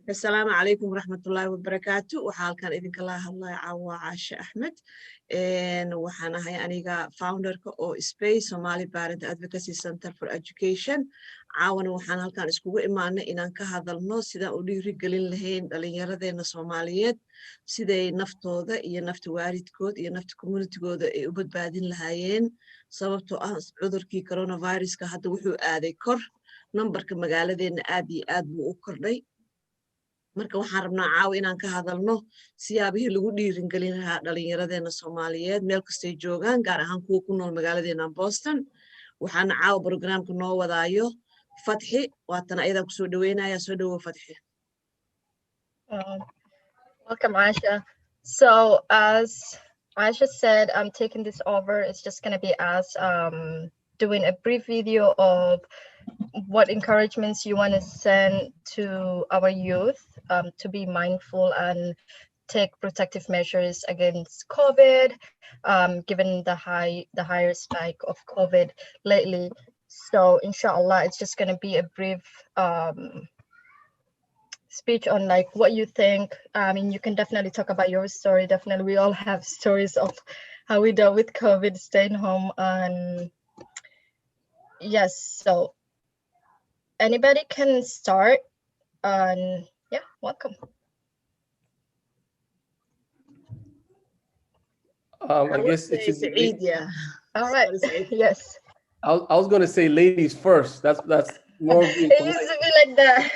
السلام عليكم ورحمة الله وبركاته وحال كان إذن كلا الله عوا عاشة أحمد وحنا هاي أنيقا founder أو Space Somali Parent Advocacy Center for Education عاون وحنا هال كان اسكوغو إمانا إنان كهذا النص سيدا أوليري قلين لهين دالين يردين الصوماليات سيدا نفتوذا إيا نفت وارد كود إيا نفت كومونيتي كود إيا أبد بعدين لهايين سببتو عذر كي كورونا فيروس كهذا وحو آدي كور نمبر كمقالة دين آدي بو أكردي marka waxaan rabnaa caawi inaan ka hadalno siyaabihii lagu dhiirin gelin lahaa dhalinyaradeena Soomaaliyeed meel kasta ay joogaan gaar ahaan kuwa ku nool magaaladeena Boston waxaan caawi barnaamijka noo wadaayo Fatxi waatan ayada ku soo dhaweynaya soo dhawo Fatxi Welcome Aisha. So as Aisha said, I'm taking this over. It's just going to be us doing a brief video of what encouragements you want to send to our youth to be mindful and take protective measures against COVID, given the higher spike of COVID lately. So inshallah, it's just going to be a brief speech on like what you think. I mean, you can definitely talk about your story. Definitely, we all have stories of how we dealt with COVID, staying home, and yes. So anybody can start, and yeah, welcome. I guess it should be yeah. All right. Yes. I was going to say ladies first. That's more. It used to be like that.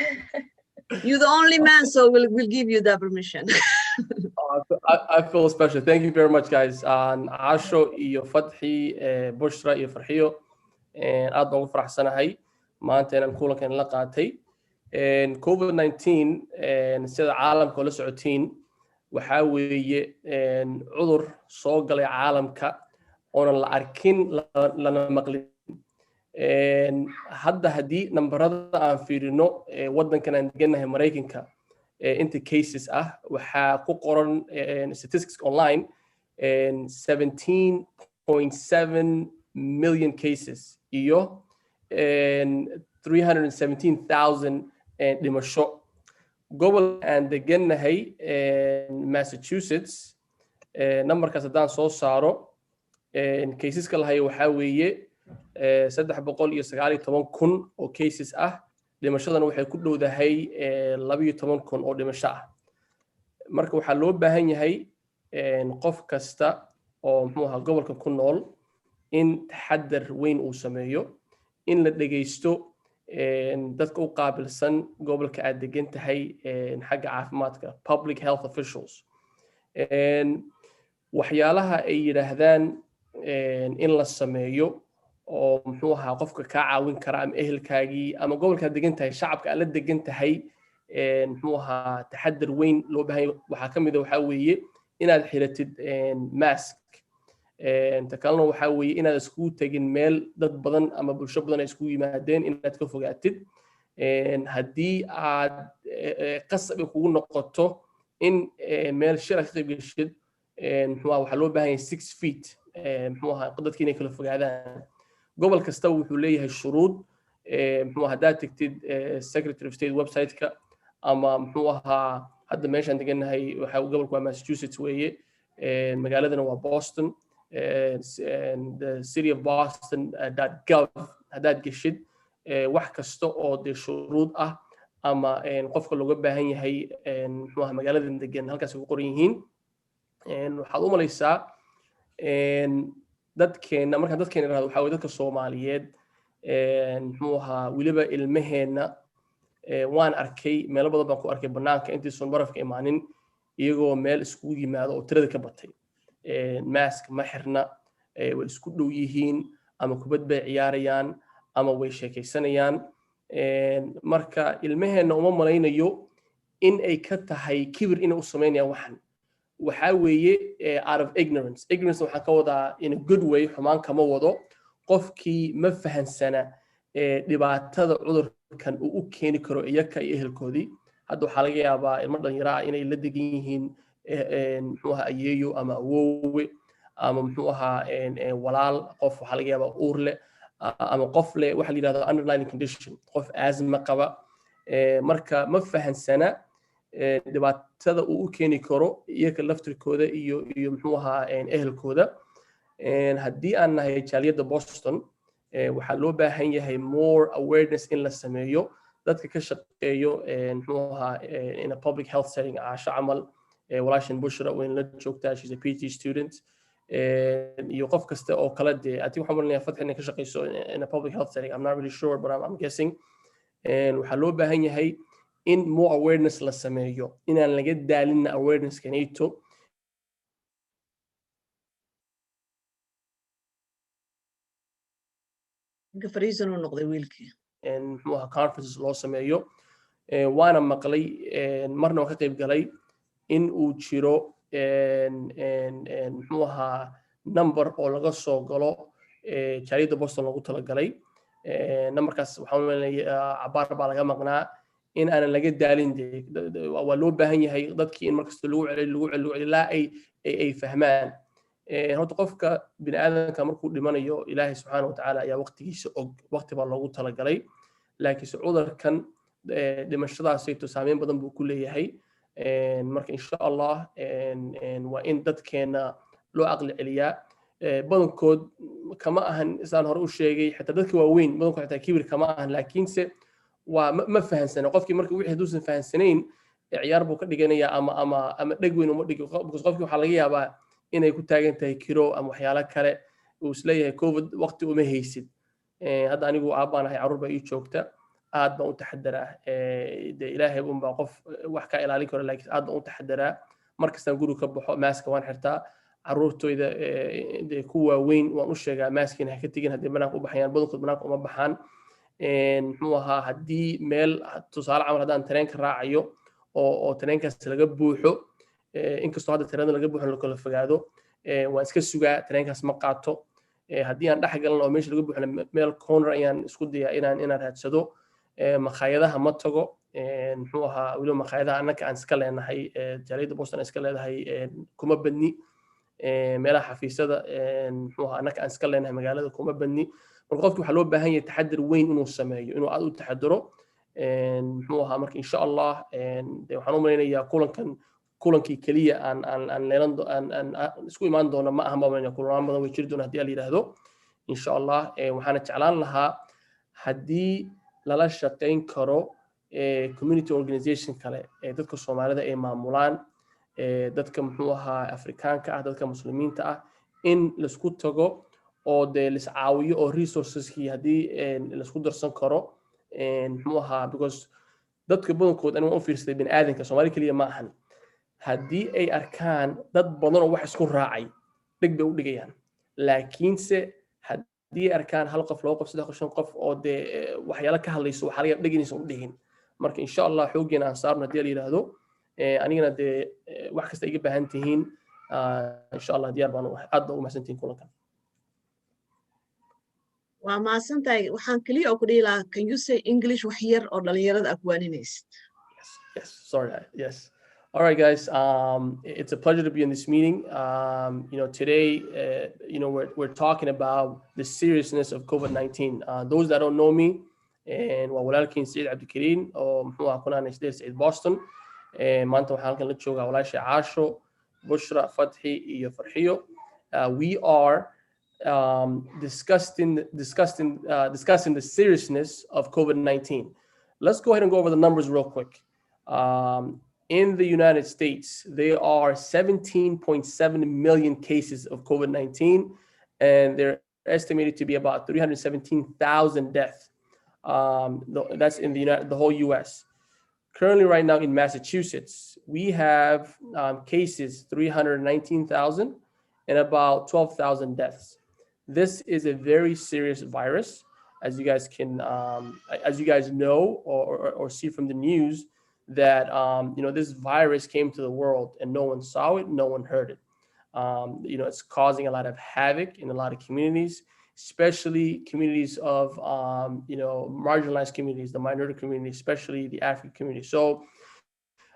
You're the only man, so we'll give you the permission. I feel special. Thank you very much, guys. Asho iyo Fathi, Bushra iyo Farhiyo, and aad ugu faraxsanahay maanta inaan kulankan la qaatay. Covid-19 sida caalamka la socotiin waxa weeye cudur soo galay caalamka oo la arkin lana maqlin. hadda hadii nambarada aan fiirino wadankan aan deganahay Mareykanka inta cases ah waxa ku qoran statistics online 17.7 million cases iyo 317,000 dhimasho. Gobol aan deganahay Massachusetts numberkaas hadaan soo saaro caseska lahayo waxa weeye 319,000 oo cases ah dhimashadana waxay ku dhowdahay 12,000 oo dhimasho ah. marka waxa loo baahan yahay qof kasta oo gobolka ku nool in taxadar weyn uu sameeyo in la dhageysto dadka u qaabilsan gobolka aad degan tahay xagga caafimaadka public health officials waxyaalaha ay yiraahdaan in la sameeyo oo qofka ka caawin kara ama ehelkaagii ama gobolka degan tahay shacabka la degan tahay taxadar weyn loo baahan waxa kamid ah waxa weeye inaad xiratid mask takalna waxa weeye inaad isku tagin meel dad badan ama bulsho badan isku yimaadeen inaad ka fogaatid hadii aad qasab kugu noqoto in meel shir ka qayb gashid waxa loo baahan yahay 6 feet dadka inay kala fogaadaan. gobol kasta wuxuu leeyahay shuruud haddaad tagtid Secretary of State website-ka ama hadda meeshaan deganahay waxa gobolku waa Massachusetts weeye magaaladana waa Boston the city of boston.gov haddaad gashid wax kasta oo de shuruud ah ama qofka looga baahan yahay magaaladan degan halkaas ku qoran yihiin waxaad u malaysaa dadkeena marka dadkeena raad waxa weeye dadka Soomaaliyeed wiliba ilmaheena waan arkay meel badan baan ku arkay banaanka intii soo barafka imaanin iyagoo meel isku yimaado oo tirada ka batay mask ma xirna way isku dhow yihiin ama kubad bay ciyaarayaan ama way sheekaysanayaan marka ilmaheena uma malaynayo in ay ka tahay kibir in uu sameeyo waxan waxa weeye out of ignorance waxa ka wada in a good way xumaan kama wado qofkii ma fahansana dhibaatada cudurkan uu u keeni karo iyaka iyo ehelkoodii hadda waxa laga yaabaa ilmo dhalinyaro inay la degan yihiin ayeeyo ama awoowe ama walaal qof waxa laga yaabaa uur leh ama qof leh waxa la yiraahdo underlying condition qof asthma qaba marka ma fahansana dhibaatada uu u keeni karo iyaga laftirkooda iyo muxuu ahaa ehelkooda. haddii aan nahay jaaliyadda Boston waxaa loo baahan yahay more awareness in la sameeyo dadka ka shaqeeyo muxuu ahaa in a public health setting caasho camal walaashan Bushra weyn la joogtaa, she's a PhD student iyo qof kasta oo kala dee ati waxaan marnayaa Fatxi inay ka shaqeyso in a public health setting, I'm not really sure but I'm guessing. waxaa loo baahan yahay in more awareness la sameeyo, inaan laga daalin awareness kanayto. fariisan uu noqday wiilkii muxuu ahaa conferences loo sameeyo. waana maqlay marna waan ka qayb galay in uu jiro muxuu ahaa number oo laga soo galo jaaliyadda Boston lagu talagalay. numberkaas waxaan leeyahay cabaar baa laga maqnaa in aanan laga daalin. waa loo baahan yahay dadkii in markasta lagu celiyo ilaa ay fahmaan. horta qofka bini aadamka markuu dhimanayo Ilaahay subxaanahu wa ta'aala ayaa waqtigiisa og, waqti baa loogu talagalay. laakiin cudurkan dhimashadaasayto saameyn badan buu ku leeyahay. marka insha Allah waa in dadkeena loo aqli celiyaa. badankood kama ahan isaan hore u sheegay, xitaa dadka waaweyn badankood xitaa kibir kama ahan, laakiinse waa ma fahansana. qofkii marka wixii haduusan fahansanayn ciyaar buu ka dhiganayaa ama dheg weyn uma dhigi, because qofkii waxaa laga yaabaa inay ku taagan tahay kiro ama waxyaalo kale uu isleeyahay covid waqti uma haysid. hadda anigu aabbaan ahay, carruur baa ii joogta, aad baan u taxadaraa. dee ilaahay unbaa qof wax ka ilaalin karo, laakiin aad baan u taxadaraa. markastaan guriga ka baxo maaska waan xirtaa. carruurtooyda dee ku waaweyn waan u sheegaa maaskiina ha ka tegin haddii banaanka u baxayaan. badankood banaanka uma baxaan. muxuu ahaa haddii meel tusaale camal haddaan tareenka raacayo oo tareenkaas laga buuxo, inkastoo hadda tareenada laga buuxo la kala fogaado, waan iska sugaa tareenkaas ma qaato. haddii aan dhex galan oo meesha laga buuxo meel corner ayaan isku dayaa inaan raadsado. makhaayadaha ma tago. muxuu ahaa weliba makhaayadaha annaka aan iska leenahay jaaliyadda Boston iska leedahay kuma badni. meelaha xafiisyada muxuu ahaa annaka aan iska leenahay magaalada kuma badni. marka qofki waxaa loo baahan yahay taxadir weyn inuu sameeyo, inuu aad u taxadiro. muxuu ahaa marka insha Allah waxaan u malaynayaa kulankii keliya aan isku imaan doono ma aha, ma malaynayaa kulanaan badan way jiri doona haddii la yidhaahdo insha Allah. waxaana jeclaan lahaa haddii lala shaqayn karo community organization kale dadka Soomaalida ay maamulaan, dadka muxuu ahaa Afrikaanka ah, dadka muslimiinta ah, in laisku tago oo dee lis caawiyo oo resourceski haddii laisku darsan karo. muxuu ahaa because dadka badankood aniga u fiirsaday bini aadanka Soomaali kaliya ma ahan, haddii ay arkaan dad badan oo wax isku raacay dhig bay u dhigayaan. laakiinse haddii ay arkaan hal qof, laba qof, saddex qof, shan qof oo dee waxyaalo ka hadlayso waxaa laga dhiginaysa u dhigin. marka insha Allah xooggeena aan saarno haddii la yidhaahdo. anigana dee wax kasta iga baahan tihiin insha Allah diyaar baan u ahay. aad baa u mahadsantihiin kulankan. waa mahadsantahay. waxaan kaliya oo ku dhihi lahaa, can you say English wax yar oo dhalinyarada akwaninaysid? Yes, sorry, yes. All right, guys. It's a pleasure to be in this meeting. Today, we're talking about the seriousness of COVID-19. Those that don't know me, and walaalkiin Said Abdikarim oo muxuu ahaa kunaan isdeel Said Boston. maanta waxaan halkan la joogaa walaashay Caasho, Bushra, Fatxi iyo Farxiyo. We are discussing the seriousness of COVID-19. Let's go ahead and go over the numbers real quick. In the United States, there are 17.7 million cases of COVID-19, and they're estimated to be about 317,000 deaths. That's in the whole US. Currently, right now in Massachusetts, we have cases 319,000 and about 12,000 deaths. This is a very serious virus, as you guys know or see from the news, that this virus came to the world and no one saw it, no one heard it. It's causing a lot of havoc in a lot of communities, especially communities of marginalized communities, the minority community, especially the African community. So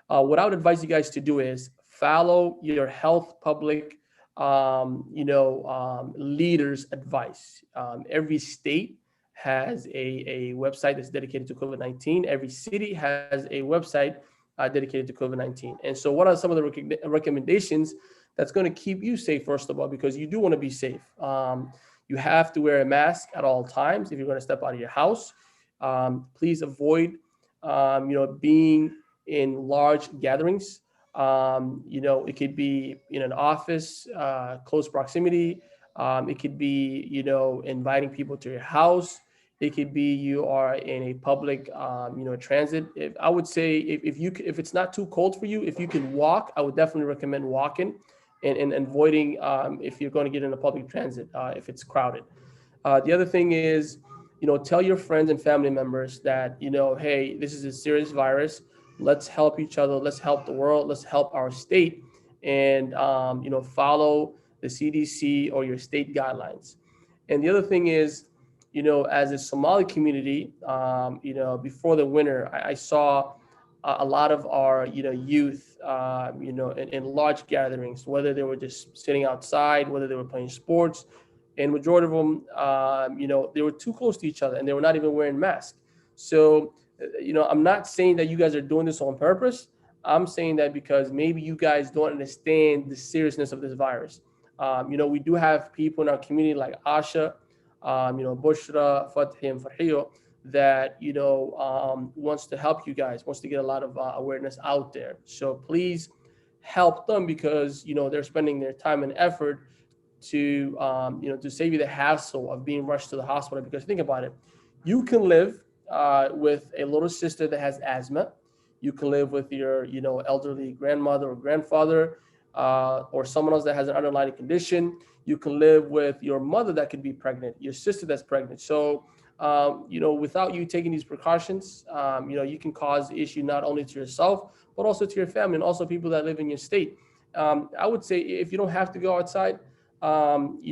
what I would advise you guys to do is follow your health public leaders' advice. Every state has a website that's dedicated to COVID-19. Every city has a website dedicated to COVID-19. And so what are some of the recommendations that's going to keep you safe, first of all, because you do want to be safe. You have to wear a mask at all times if you're going to step out of your house. Please avoid, being in large gatherings. It could be in an office, close proximity. It could be, inviting people to your house. It could be you are in a public, transit. I would say if it's not too cold for you, if you can walk, I would definitely recommend walking and avoiding if you're going to get in a public transit if it's crowded. The other thing is, tell your friends and family members that, hey, this is a serious virus. Let's help each other. Let's help the world. Let's help our state, and follow the CDC or your state guidelines. And the other thing is, as a Somali community, before the winter, I saw a lot of our, youth, in large gatherings, whether they were just sitting outside, whether they were playing sports, and majority of them, they were too close to each other and they were not even wearing masks. So, I'm not saying that you guys are doing this on purpose. I'm saying that because maybe you guys don't understand the seriousness of this virus. We do have people in our community like Asha, Bushra, Fathi, and Farhiyo that, wants to help you guys, wants to get a lot of awareness out there. So please help them because, they're spending their time and effort to, to save you the hassle of being rushed to the hospital. Because think about it, you can live with a little sister that has asthma. You can live with your, elderly grandmother or grandfather, or someone else that has an underlying condition. You can live with your mother that could be pregnant, your sister that's pregnant. So, without you taking these precautions, you can cause issue not only to yourself, but also to your family and also people that live in your state. I would say if you don't have to go outside, don't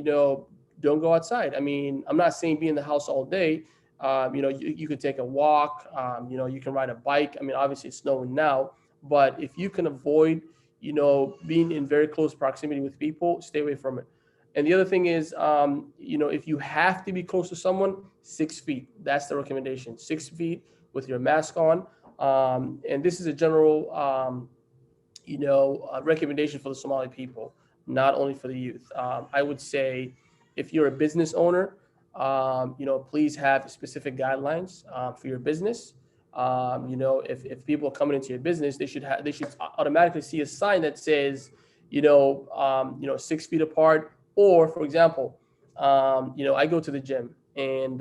go outside. I mean, I'm not saying be in the house all day. You could take a walk, you can ride a bike. I mean, obviously it's snowing now, but if you can avoid, being in very close proximity with people, stay away from it. And the other thing is, if you have to be close to someone, 6 feet, that's the recommendation, 6 feet with your mask on. And this is a general, recommendation for the Somali people, not only for the youth. I would say if you're a business owner, please have specific guidelines for your business. If people are coming into your business, they should automatically see a sign that says, 6 feet apart. Or, for example, I go to the gym, and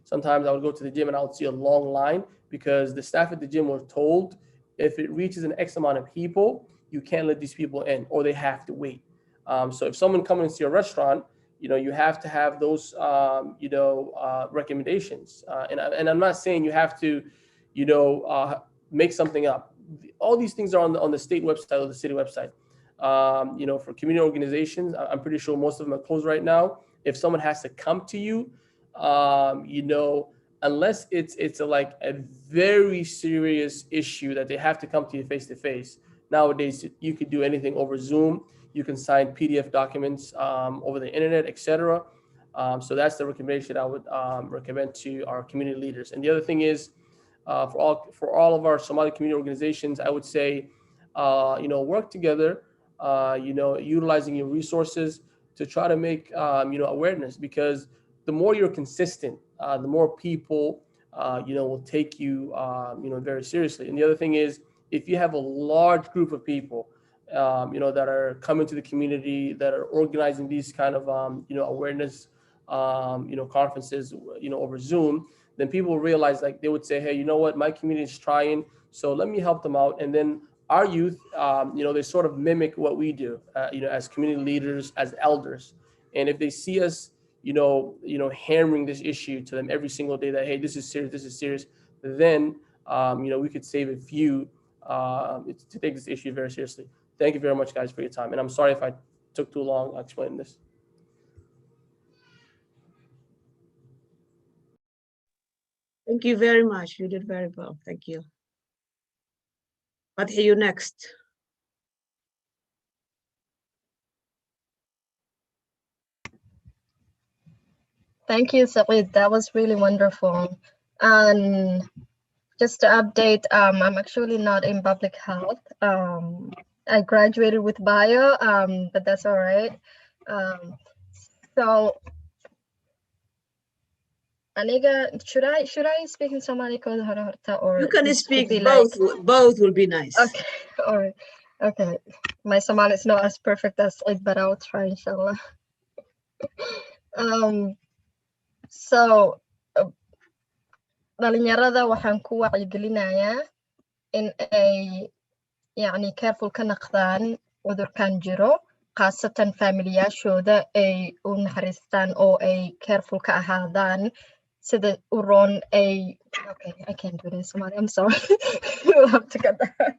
sometimes I would go to the gym and I would see a long line because the staff at the gym were told if it reaches an X amount of people, you can't let these people in, or they have to wait. So if someone comes into your restaurant, you have to have those, recommendations. And I'm not saying you have to, make something up. All these things are on the state website or the city website. For community organizations, I'm pretty sure most of them are closed right now. If someone has to come to you, unless it's like a very serious issue that they have to come to you face to face. Nowadays, you could do anything over Zoom. You can sign PDF documents over the internet, etc. So that's the recommendation I would recommend to our community leaders. And the other thing is, for all of our Somali community organizations, I would say, work together, utilizing your resources to try to make, awareness, because the more you're consistent, the more people, will take you, very seriously. And the other thing is, if you have a large group of people, that are coming to the community, that are organizing these kind of, awareness, conferences, over Zoom, then people will realize, like, they would say, hey, you know what, my community is trying, so let me help them out. And then our youth, they sort of mimic what we do, as community leaders, as elders. And if they see us, hammering this issue to them every single day that, hey, this is serious, then, we could save a few to take this issue very seriously. Thank you very much, guys, for your time. And I'm sorry if I took too long explaining this. Thank you very much. You did very well. Thank you. Fathi, you next. Thank you, Saeed. That was really wonderful. And just to update, I'm actually not in public health. I graduated with bio, but that's all right. So, Aniga, should I speak in Somali or You can this will speak be both. like Both will be nice. okay, all right, okay. My Somali is not as perfect as like, but I'll try, inshallah. So, dhalinyarada waxaan ku wacyigelinayaa in ay yacni careful ka naqdaan cudurkan jiro khaasatan familiyaashooda ay u naxariistaan oo ay careful ka ahaadaan sida u roon ay okay I can't do this Somali I'm sorry we'll have to get that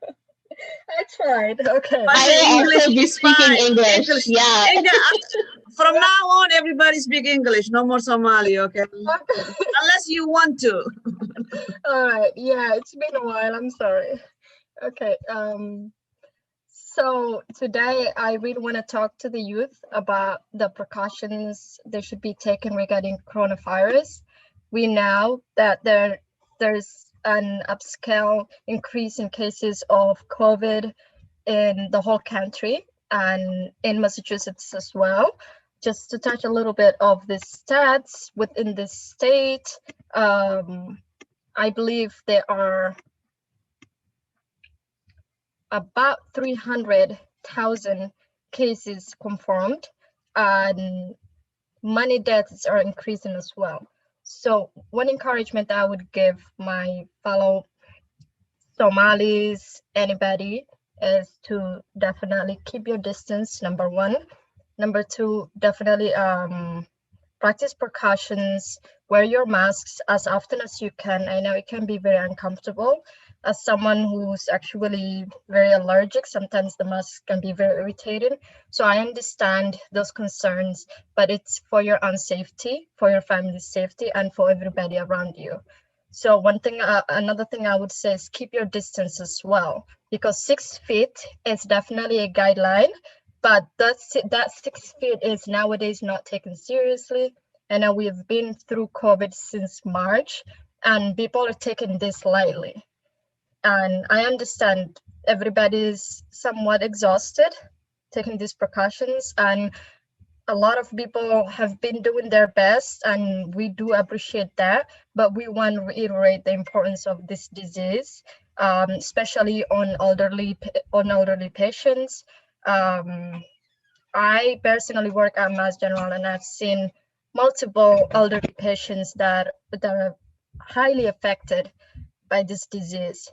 I tried okay But I the will English also be is speaking fine. English. Yeah. From now on, everybody speak English. No more Somali, okay? Unless you want to. all right yeah it's been a while I'm sorry okay So today I really want to talk to the youth about the precautions they should be taken regarding coronavirus. We know that there's an upscale increase in cases of COVID in the whole country and in Massachusetts as well. Just to touch a little bit of the stats within the state, I believe there are about 300,000 cases confirmed and many deaths are increasing as well. So one encouragement I would give my fellow Somalis, anybody, is to definitely keep your distance, number one. Number two, definitely practice precautions, wear your masks as often as you can. I know it can be very uncomfortable. As someone who's actually very allergic, sometimes the mask can be very irritating. So I understand those concerns, but it's for your own safety, for your family's safety, and for everybody around you. So another thing I would say is keep your distance as well, because 6 feet is definitely a guideline, but that 6 feet is nowadays not taken seriously. And we've been through COVID since March, and people are taking this lightly. And I understand everybody's somewhat exhausted taking these precautions, and a lot of people have been doing their best, and we do appreciate that. But we want to reiterate the importance of this disease, especially on elderly patients. I personally work at Mass General, and I've seen multiple elderly patients that are highly affected by this disease.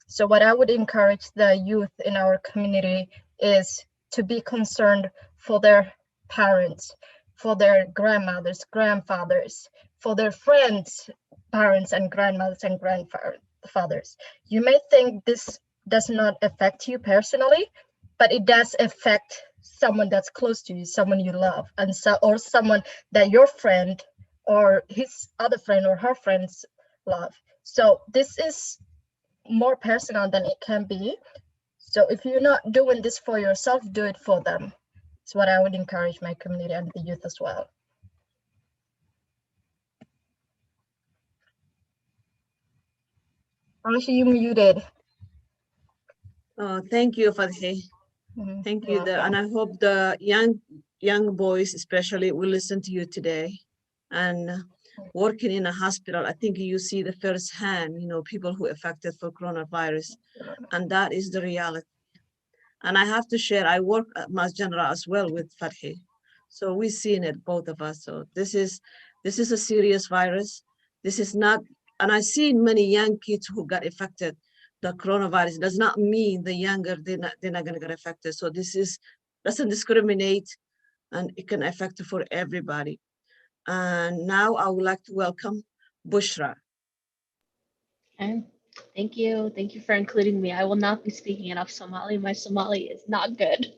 So what I would encourage the youth in our community is to be concerned for their parents, for their grandmothers, grandfathers, for their friends, parents and grandmothers and grandfathers. You may think this does not affect you personally, but it does affect someone that's close to you, someone you love, and or someone that your friend or his other friend or her friends love. So this is more personal than it can be. So if you're not doing this for yourself, do it for them. It's what I would encourage my community and the youth as well. Aisha, you muted. Oh, thank you, Fatih. Thank you. And I hope the young boys especially will listen to you today. And working in a hospital, I think you see the first hand, people who affected for coronavirus. And that is the reality. And I have to share, I work at Mass General as well with Fatih. So we've seen it, both of us. So this is a serious virus. This is not, and I've seen many young kids who got affected. The coronavirus does not mean the younger, they're not going to get affected. So doesn't discriminate, and it can affect for everybody. And now I would like to welcome Bushra. Okay. Thank you. Thank you for including me. I will not be speaking enough Somali. My Somali is not good,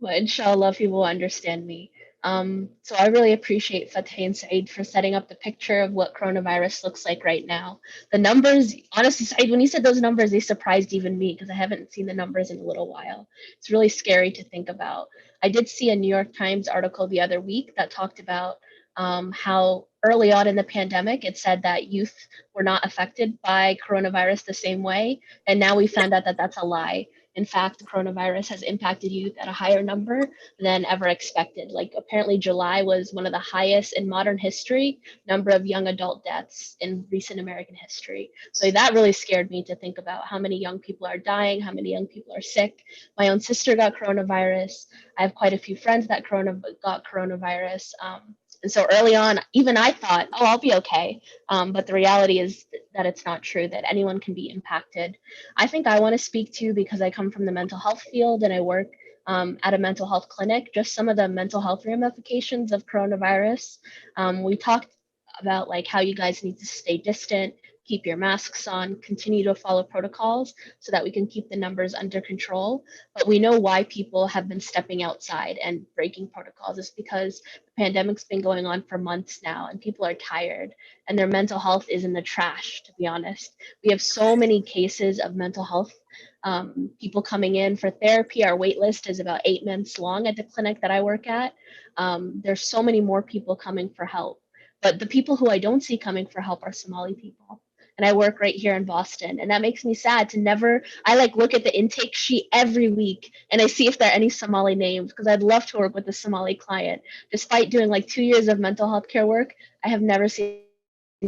but inshallah, people will understand me. So I really appreciate Fateh and Saeed for setting up the picture of what coronavirus looks like right now. The numbers, honestly, Saeed, when you said those numbers, they surprised even me because I haven't seen the numbers in a little while. It's really scary to think about. I did see a New York Times article the other week that talked about how early on in the pandemic, it said that youth were not affected by coronavirus the same way. And now we found out that that's a lie. In fact, the coronavirus has impacted youth at a higher number than ever expected. Like apparently July was one of the highest in modern history number of young adult deaths in recent American history. So that really scared me to think about how many young people are dying, how many young people are sick. My own sister got coronavirus. I have quite a few friends that got coronavirus. And so early on, even I thought, oh, I'll be okay. But the reality is that it's not true, that anyone can be impacted. I think I want to speak to, because I come from the mental health field and I work at a mental health clinic, just some of the mental health ramifications of coronavirus. We talked about like how you guys need to stay distant, keep your masks on, continue to follow protocols so that we can keep the numbers under control. But we know why people have been stepping outside and breaking protocols. It's because the pandemic's been going on for months now and people are tired and their mental health is in the trash, to be honest. We have so many cases of mental health people coming in for therapy. Our wait list is about 8 months long at the clinic that I work at. There's so many more people coming for help. But the people who I don't see coming for help are Somali people. And I work right here in Boston. And that makes me sad to never, I like look at the intake sheet every week and I see if there are any Somali names, because I'd love to work with a Somali client. Despite doing like 2 years of mental health care work, I have never seen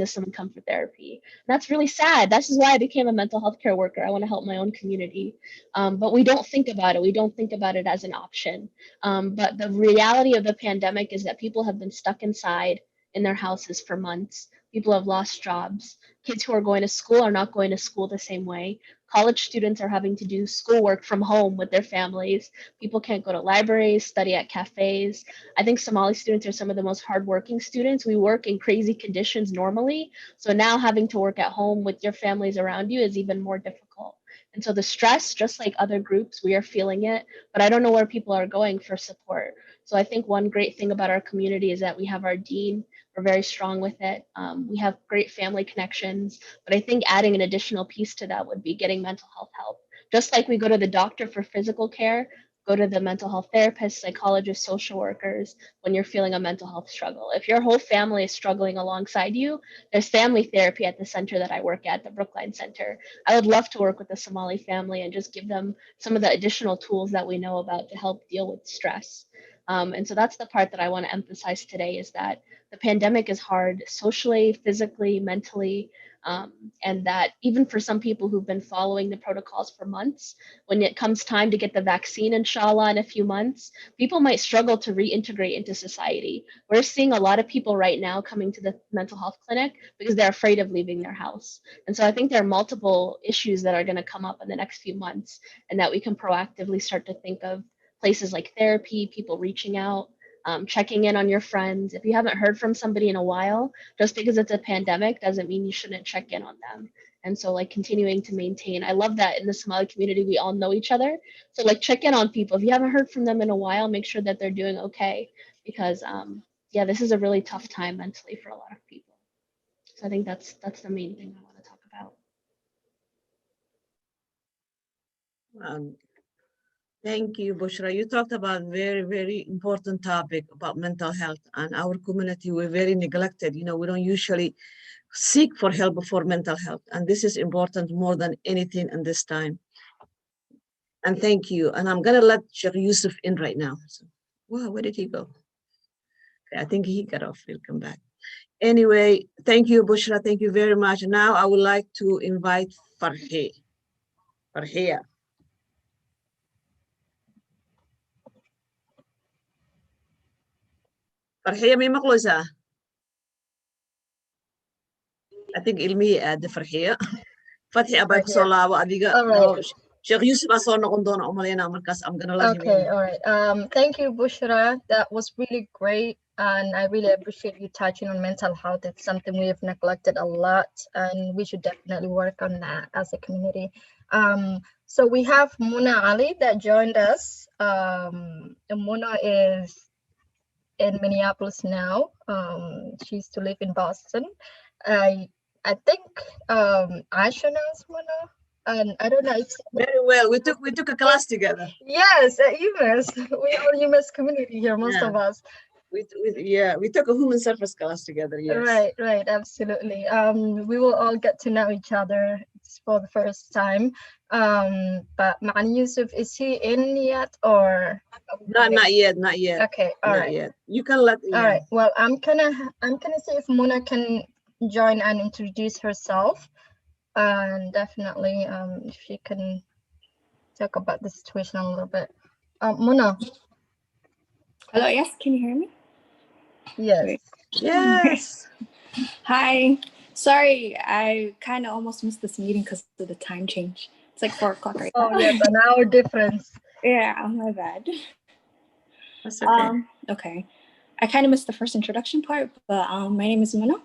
someone come for therapy. And that's really sad. This is why I became a mental health care worker. I want to help my own community. But we don't think about it. We don't think about it as an option. But the reality of the pandemic is that people have been stuck inside in their houses for months. People have lost jobs. Kids who are going to school are not going to school the same way. College students are having to do schoolwork from home with their families. People can't go to libraries, study at cafes. I think Somali students are some of the most hardworking students. We work in crazy conditions normally. So now having to work at home with your families around you is even more difficult. And so the stress, just like other groups, we are feeling it, but I don't know where people are going for support. So I think one great thing about our community is that we have our dean. We're very strong with it. We have great family connections, but I think adding an additional piece to that would be getting mental health help. Just like we go to the doctor for physical care, go to the mental health therapist, psychologists, social workers when you're feeling a mental health struggle. If your whole family is struggling alongside you, there's family therapy at the center that I work at, the Brookline Center. I would love to work with the Somali family and just give them some of the additional tools that we know about to help deal with stress. And so that's the part that I want to emphasize today, is that the pandemic is hard socially, physically, mentally, and that even for some people who've been following the protocols for months, when it comes time to get the vaccine, inshallah, in a few months, people might struggle to reintegrate into society. We're seeing a lot of people right now coming to the mental health clinic because they're afraid of leaving their house. And so I think there are multiple issues that are going to come up in the next few months, and that we can proactively start to think of places like therapy, people reaching out, checking in on your friends. If you haven't heard from somebody in a while, just because it's a pandemic doesn't mean you shouldn't check in on them. And so like continuing to maintain, I love that in the Somali community, we all know each other. So like check in on people. If you haven't heard from them in a while, make sure that they're doing okay, because yeah, this is a really tough time mentally for a lot of people. So I think that's the main thing I want to talk about. Thank you, Bushra. You talked about very, very important topic about mental health, and our community, we're very neglected. You know, we don't usually seek for help for mental health, and this is important more than anything in this time. And thank you. And I'm gonna let Sheikh Yusuf in right now. So, wow, where did he go? Okay, I think he got off. He'll come back. Anyway, thank you, Bushra. Thank you very much. Now I would like to invite Farhi. Farhiya. Farhiya, may maqlusa? I think ilmihi aada Farhiya. Fatxi abay kusoo laabo adiga. Sheikh Yusuf aa soo noqon doona umaleyna markaas. I'm gonna let him in. Okay, all right. Thank you, Bushra. That was really great. And I really appreciate you touching on mental health. It's something we have neglected a lot, and we should definitely work on that as a community. So we have Muna Ali that joined us. Muna is in Minneapolis now. She used to live in Boston. I think Aisha knows Muna. And I don't know. Very well. We took a class together. Yes, at UMass. We are UMass community here, most of us. we took a human service class together. Yes. Right, absolutely. We will all get to know each other for the first time. But Man Yusuf, is he in yet or? Not yet. Okay, all not right. yet. You can let. All right. Well, I'm gonna see if Mona can join and introduce herself, and definitely if she can talk about the situation a little bit. Mona. Hello, yes, can you hear me? Yes. Wait. Yes. Hi. Sorry, I kind of almost missed this meeting because of the time change. It's like 4 o'clock right now. Oh, yes, an hour difference. Yeah, my bad. That's okay. Okay. I kind of missed the first introduction part, but my name is Mona.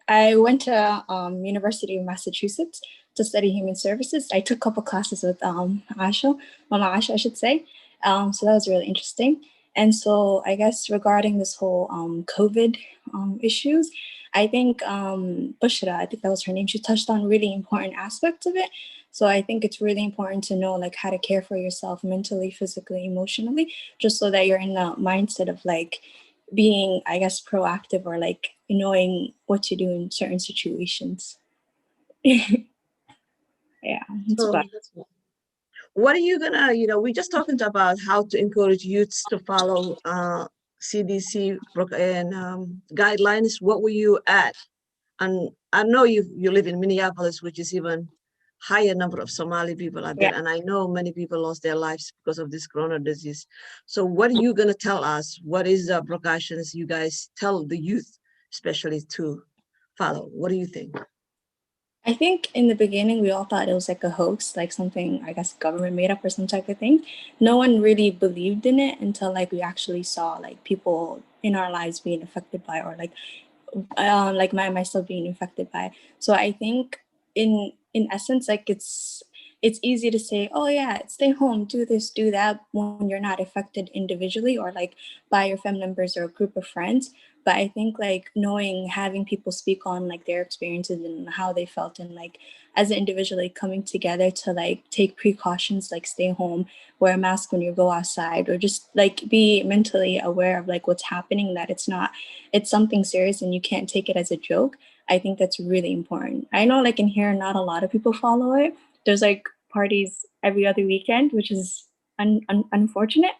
I went to University of Massachusetts to study human services. I took a couple classes with Mama Asha, I should say. So that was really interesting. And so I guess regarding this whole COVID issues, I think Bushra, I think that was her name, she touched on really important aspects of it. So I think it's really important to know like how to care for yourself mentally, physically, emotionally, just so that you're in the mindset of like being, I guess, proactive or like knowing what to do in certain situations. Yeah. So, what are you gonna, we're just talking about how to encourage youths to follow CDC and guidelines. What were you at? And I know you live in Minneapolis, which is even higher number of Somali people out there. Yeah. And I know many people lost their lives because of this corona disease. So what are you gonna tell us? What is the precautions you guys tell the youth, especially to follow? What do you think? I think in the beginning, we all thought it was like a hoax, like something, I guess, government made up or some type of thing. No one really believed in it until like we actually saw like people in our lives being affected by, or like myself being infected by. So I think in essence, like it's easy to say, oh yeah, stay home, do this, do that, when you're not affected individually or like by your family members or a group of friends. But I think like knowing, having people speak on like their experiences and how they felt, and like as an individual, like coming together to like take precautions, like stay home, wear a mask when you go outside, or just like be mentally aware of like what's happening, that it's something serious and you can't take it as a joke. I think that's really important. I know like in here, not a lot of people follow it. There's like parties every other weekend, which is unfortunate.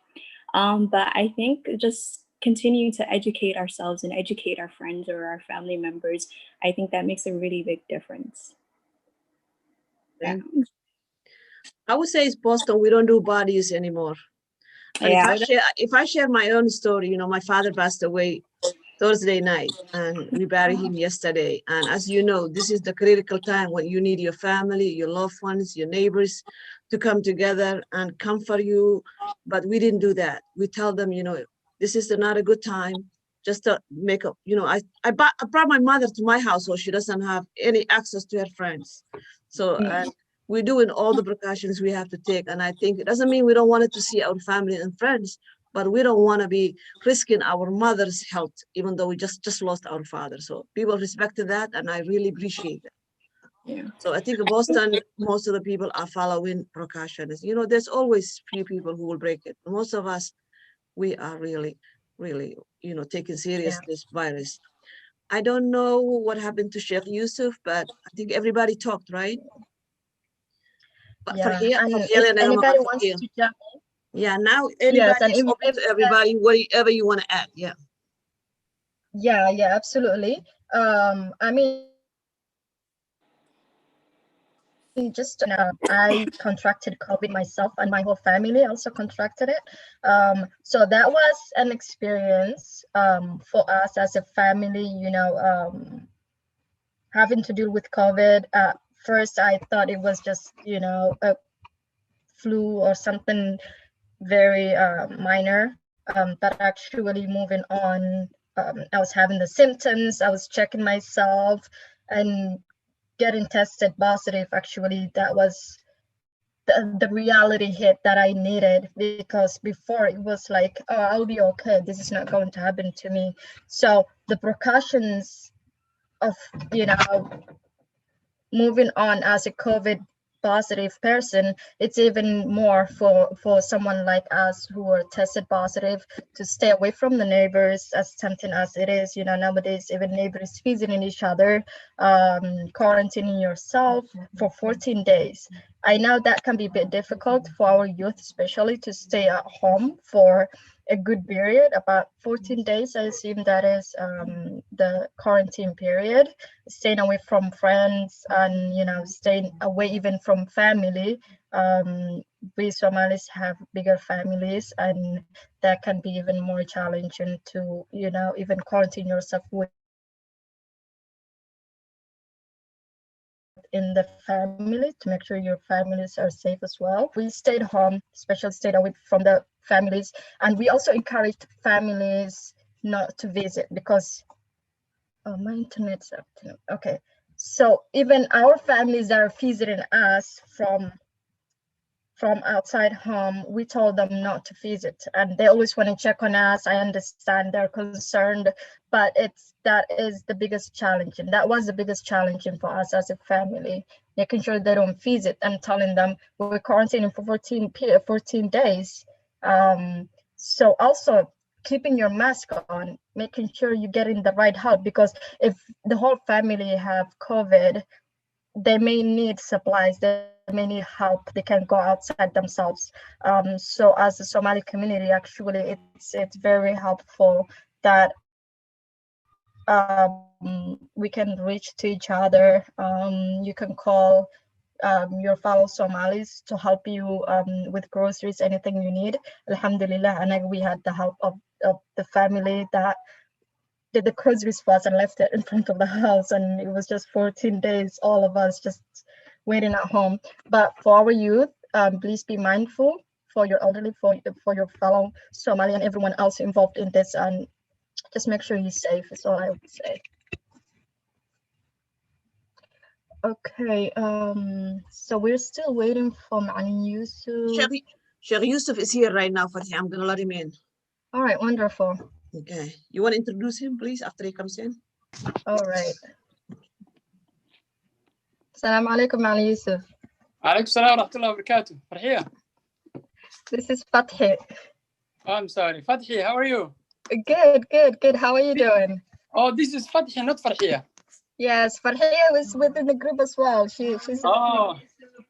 But I think just continuing to educate ourselves and educate our friends or our family members, I think that makes a really big difference. Yeah. I would say it's Boston, we don't do bodies anymore. And yeah. if I share my own story, my father passed away Thursday night and we buried him yesterday. And as you know, this is the critical time when you need your family, your loved ones, your neighbors to come together and comfort you. But we didn't do that. We tell them, this is not a good time. Just to make up, I brought my mother to my house, so she doesn't have any access to her friends. So we're doing all the precautions we have to take. And I think it doesn't mean we don't want to see our family and friends, but we don't want to be risking our mother's health, even though we just lost our father. So people respected that, and I really appreciate that. Yeah. So I think in Boston, most of the people are following precautions. There's always few people who will break it. Most of us, we are really, really, taking serious this virus. I don't know what happened to Sheikh Yusuf, but I think everybody talked, right? But yeah, and if anybody wants to jump in. Yeah, now anybody is open to everybody, whatever you want to add. Yeah. Yeah, absolutely. I mean, just I contracted COVID myself, and my whole family also contracted it. So that was an experience for us as a family, having to deal with COVID. First, I thought it was just, a flu or something very minor, but actually moving on, I was having the symptoms, I was checking myself and getting tested positive. Actually, that was the reality hit that I needed, because before it was like, oh, I'll be okay, this is not going to happen to me. So the precautions of moving on as a COVID positive person, it's even more for someone like us who are tested positive to stay away from the neighbors, as tempting as it is. Nowadays even neighbors visiting each other, quarantining yourself for 14 days. I know that can be a bit difficult for our youth, especially to stay at home for a good period, about 14 days. I assume that is the quarantine period, staying away from friends and staying away even from family. We Somalis have bigger families, and that can be even more challenging to even quarantine yourself in the family to make sure your families are safe as well. We stayed home, especially stayed away from the families, and we also encouraged families not to visit because my internet's up. Okay, so even our families that are visiting us from outside home, we told them not to visit, and they always want to check on us. I understand they're concerned, but that is the biggest challenge, and that was the biggest challenge for us as a family, making sure they don't visit and telling them we're quarantining for 14 days. So also keeping your mask on, making sure you're getting the right help, because if the whole family have COVID, they may need supplies, they may need help, they can go outside themselves. So as a Somali community, actually it's very helpful that we can reach to each other. You can call your fellow Somalis to help you with groceries, anything you need. Alhamdulillah, and we had the help of the family that did the groceries for us and left it in front of the house, and it was just 14 days, all of us just waiting at home. But for our youth, please be mindful for your elderly, for your fellow Somali and everyone else involved in this, and just make sure you're safe is all I would say. Okay, so we're still waiting for Yusuf. Sheikh Yusuf is here right now, Fatih. I'm gonna let him in. All right, wonderful. Okay, you want to introduce him, please, after he comes in? All right. Assalamu alaikum, Yusuf. Alaikum salam wa rahmatullahi wa barakatuh. Farhiya. This is Fathi. Oh, I'm sorry. Fathi, how are you? Good. How are you doing? Oh, this is Fathi, not Farhiya. Yes, Farhiya was within the group as well. She's. Oh,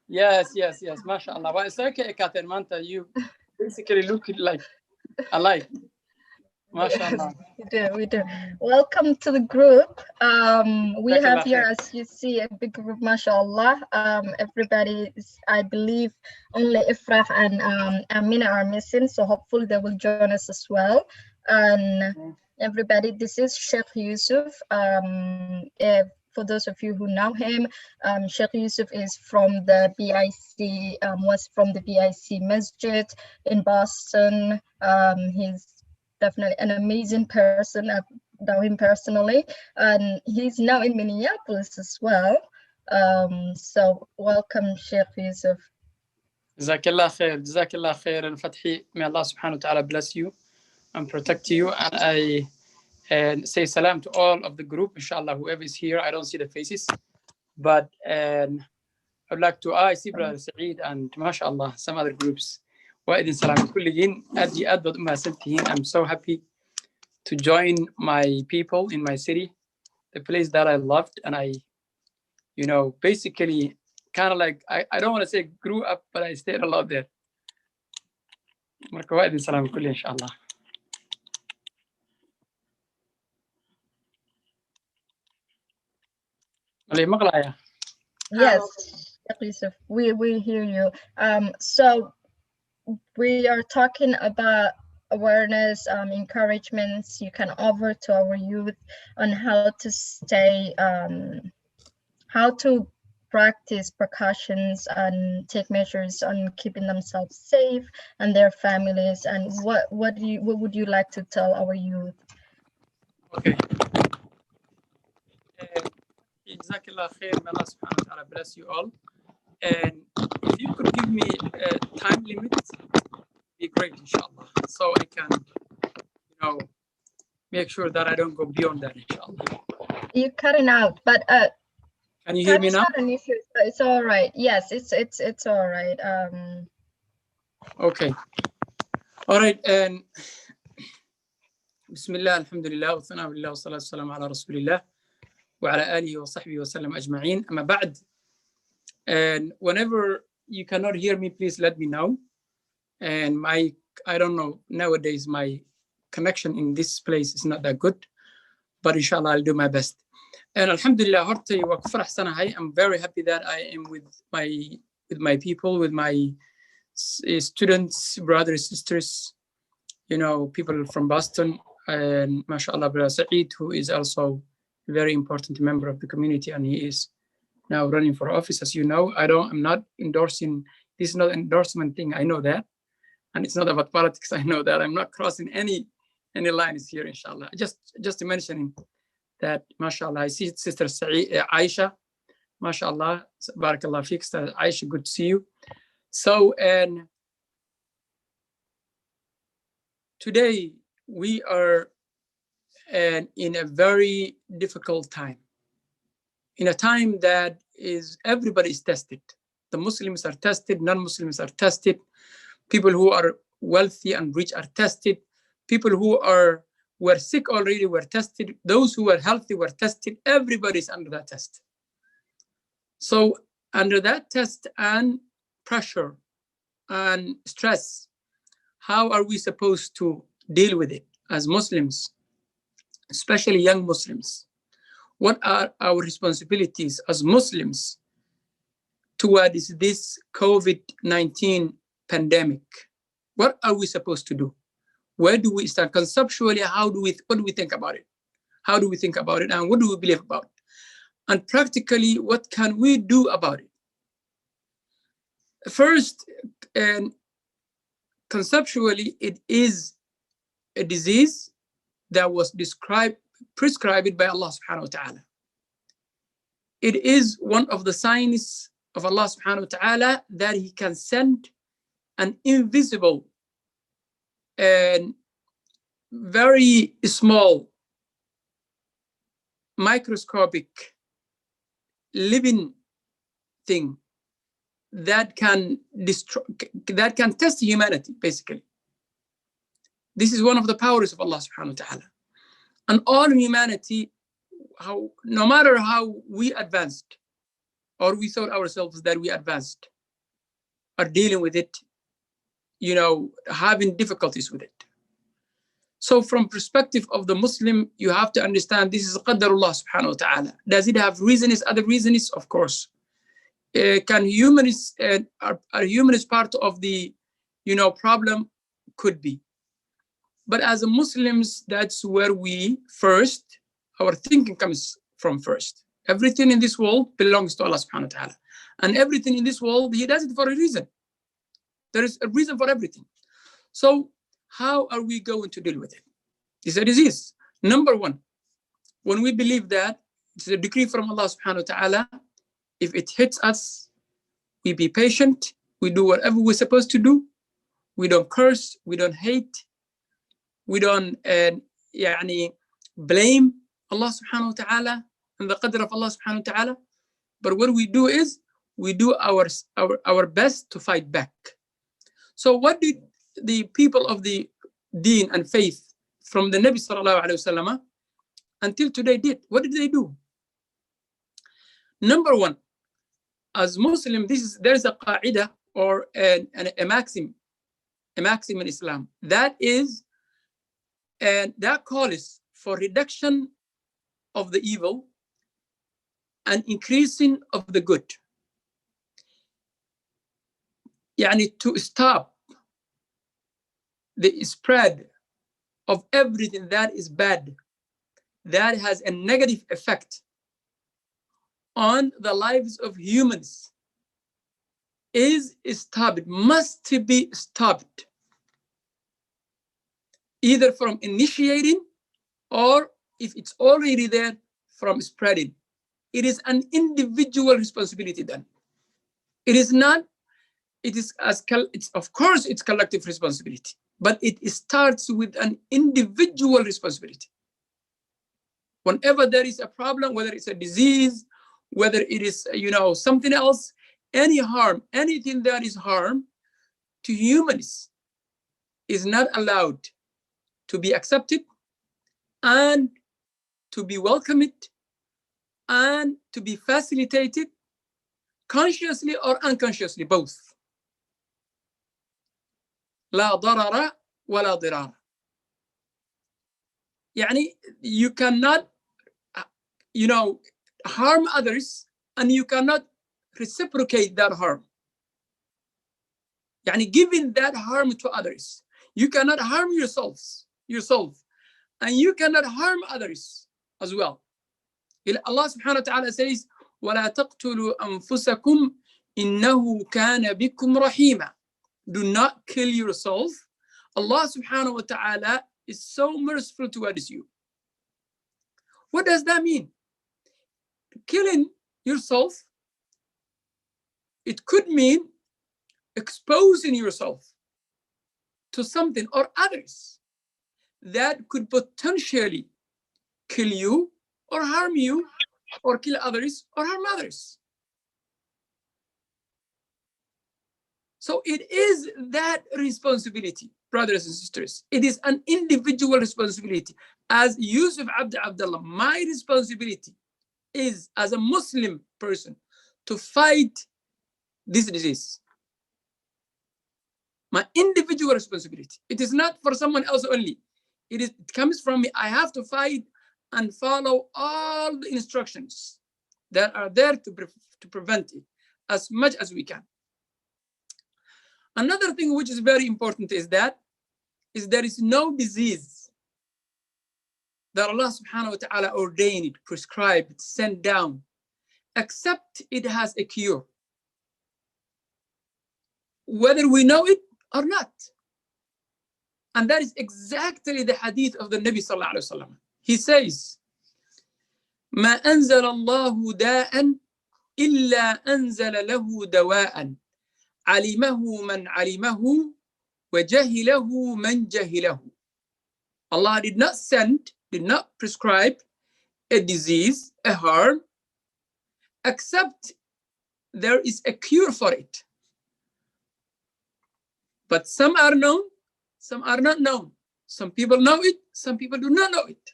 yes. MashaAllah. Well, it's okay, Catherine Manta. You basically look like alike. MashaAllah. We do. Welcome to the group. We have here, khair. as you see, a big group, mashallah. Everybody is, I believe, only Ifrah and Amina are missing, so hopefully they will join us as well. And everybody, this is Sheikh Yusuf. For those of you who know him, Sheikh Yusuf is from the BIC, was from the BIC Masjid in Boston. He's definitely an amazing person. I know him personally, and he's now in Minneapolis as well. So welcome, Sheikh Yusuf. Jazakallah khair, and Fathi. May Allah subhanahu wa ta'ala bless you and protect you. And I say salam to all of the group, inshallah, whoever is here. I don't see the faces, but I would like to, I see Brother Saeed and mashallah, some other groups. وإذن سلام كلين أدي أدود ما سنتين. I'm so happy to join my people in my city, the place that I loved, and I, basically kind of like, I don't want to say grew up, but I stayed a lot there. مرحبا وإذن سلام كلين إن شاء الله. Yes, Yusuf, we hear you. So we are talking about awareness, encouragements you can offer to our youth on how to stay, how to practice precautions and take measures on keeping themselves safe and their families. And what would you like to tell our youth? Okay. Jazakallah khair. May Allah subhanahu wa ta'ala bless you all. And if you could give me a time limit, be great, inshallah. So I can, make sure that I don't go beyond that, inshallah. You're cutting out, but can you hear me now? Not an issue, It's all right. Yes, it's all right. Okay. All right. And بسم الله الحمد لله والثناء بالله والصلاة والسلام على رسول الله وعلى آله وصحبه وسلم أجمعين. أما بعد, and whenever you cannot hear me, please let me know. And I don't know, nowadays my connection in this place is not that good, but inshallah I'll do my best. And alhamdulillah, hortay wa ku faraxsanahay. I'm very happy that I am with my people, with my students, brothers, sisters, you know, people from Boston, and mashallah, Brother Saeed, who is also a very important member of the community, and he is now running for office. As you know, I'm not endorsing, this is not an endorsement thing, I know that. And it's not about politics, I know that. I'm not crossing any lines here, inshallah. Just mentioning that, mashallah, I see Sister Aisha, mashallah, barakallah fiik, Sister Aisha, good to see you. So, and today we are in a very difficult time, in a time that is everybody is tested. The Muslims are tested, non-Muslims are tested, people who are wealthy and rich are tested, people who were sick already were tested, those who were healthy were tested. Everybody's under that test. So under that test and pressure and stress, how are we supposed to deal with it as Muslims, especially young Muslims? What are our responsibilities as Muslims towards this COVID-19 pandemic? What are we supposed to do? Where do we start? Conceptually, what do we think about it? How do we think about it? And what do we believe about it? And practically, what can we do about it? First, and conceptually, it is a disease that was prescribed by Allah subhanahu wa ta'ala. It is one of the signs of Allah subhanahu wa ta'ala that He can send an invisible and very small, microscopic, living thing that can destroy, that can test humanity, basically. This is one of the powers of Allah subhanahu wa ta'ala. And all humanity, no matter how we advanced, or we thought ourselves that we advanced, are dealing with it, you know, having difficulties with it. So from perspective of the Muslim, you have to understand this is Qaddarullah subhanahu wa ta'ala. Does it have reasons, other reasons? Of course. Are humans part of the, you know, problem? Could be. But as a Muslims, that's where our thinking comes from first. Everything in this world belongs to Allah subhanahu wa ta'ala. And everything in this world, He does it for a reason. There is a reason for everything. So how are we going to deal with it? It's a disease. Number one, when we believe that it's a decree from Allah subhanahu wa ta'ala, if it hits us, we be patient, we do whatever we're supposed to do. We don't curse, we don't hate, we don't blame Allah subhanahu wa ta'ala and the qadr of Allah subhanahu wa ta'ala. But what we do is, we do our best to fight back. So what did the people of the deen and faith from the Nabi sallallahu alayhi wa sallam until today did? What did they do? Number one, as Muslim, there's a qaida or a maxim in Islam. That is, and that calls for reduction of the evil and increasing of the good. To stop the spread of everything that is bad, that has a negative effect on the lives of humans, is stopped, must be stopped, either from initiating or, if it's already there, from spreading. It is an individual responsibility then. It is not, it's of course it's collective responsibility, but it starts with an individual responsibility. Whenever there is a problem, whether it's a disease whether it is, something else, any harm, anything that is harm to humans is not allowed to be accepted and to be welcomed and to be facilitated consciously or unconsciously, both. لا ضرر ولا ضرار. يعني you cannot, harm others and you cannot reciprocate that harm. يعني giving that harm to others. You cannot harm yourself, and you cannot harm others as well. Allah subhanahu wa ta'ala says, وَلَا تَقْتُلُوا أَنفُسَكُمْ إِنَّهُ كَانَ بِكُمْ رَحِيمًا. Do not kill yourself. Allah subhanahu wa ta'ala is so merciful towards you. What does that mean? Killing yourself, it could mean exposing yourself to something or others that could potentially kill you or harm you or kill others or harm others. So it is that responsibility, brothers and sisters. It is an individual responsibility. As Yusuf Abdullah, my responsibility is as a Muslim person to fight this disease. My individual responsibility. It is not for someone else only. It comes from me. I have to fight and follow all the instructions that are there to prevent it as much as we can. Another thing which is very important is there is no disease that Allah subhanahu wa ta'ala ordained, prescribed, sent down, except it has a cure, whether we know it or not. And that is exactly the hadith of the Nabi sallallahu alaihi wasallam. He says, ما أنزل الله داء إلا أنزل له دواء علمه من علمه وجهله من جهله. Allah did not prescribe a disease, a harm, except there is a cure for it. But some are known, some are not known. Some people know it, some people do not know it.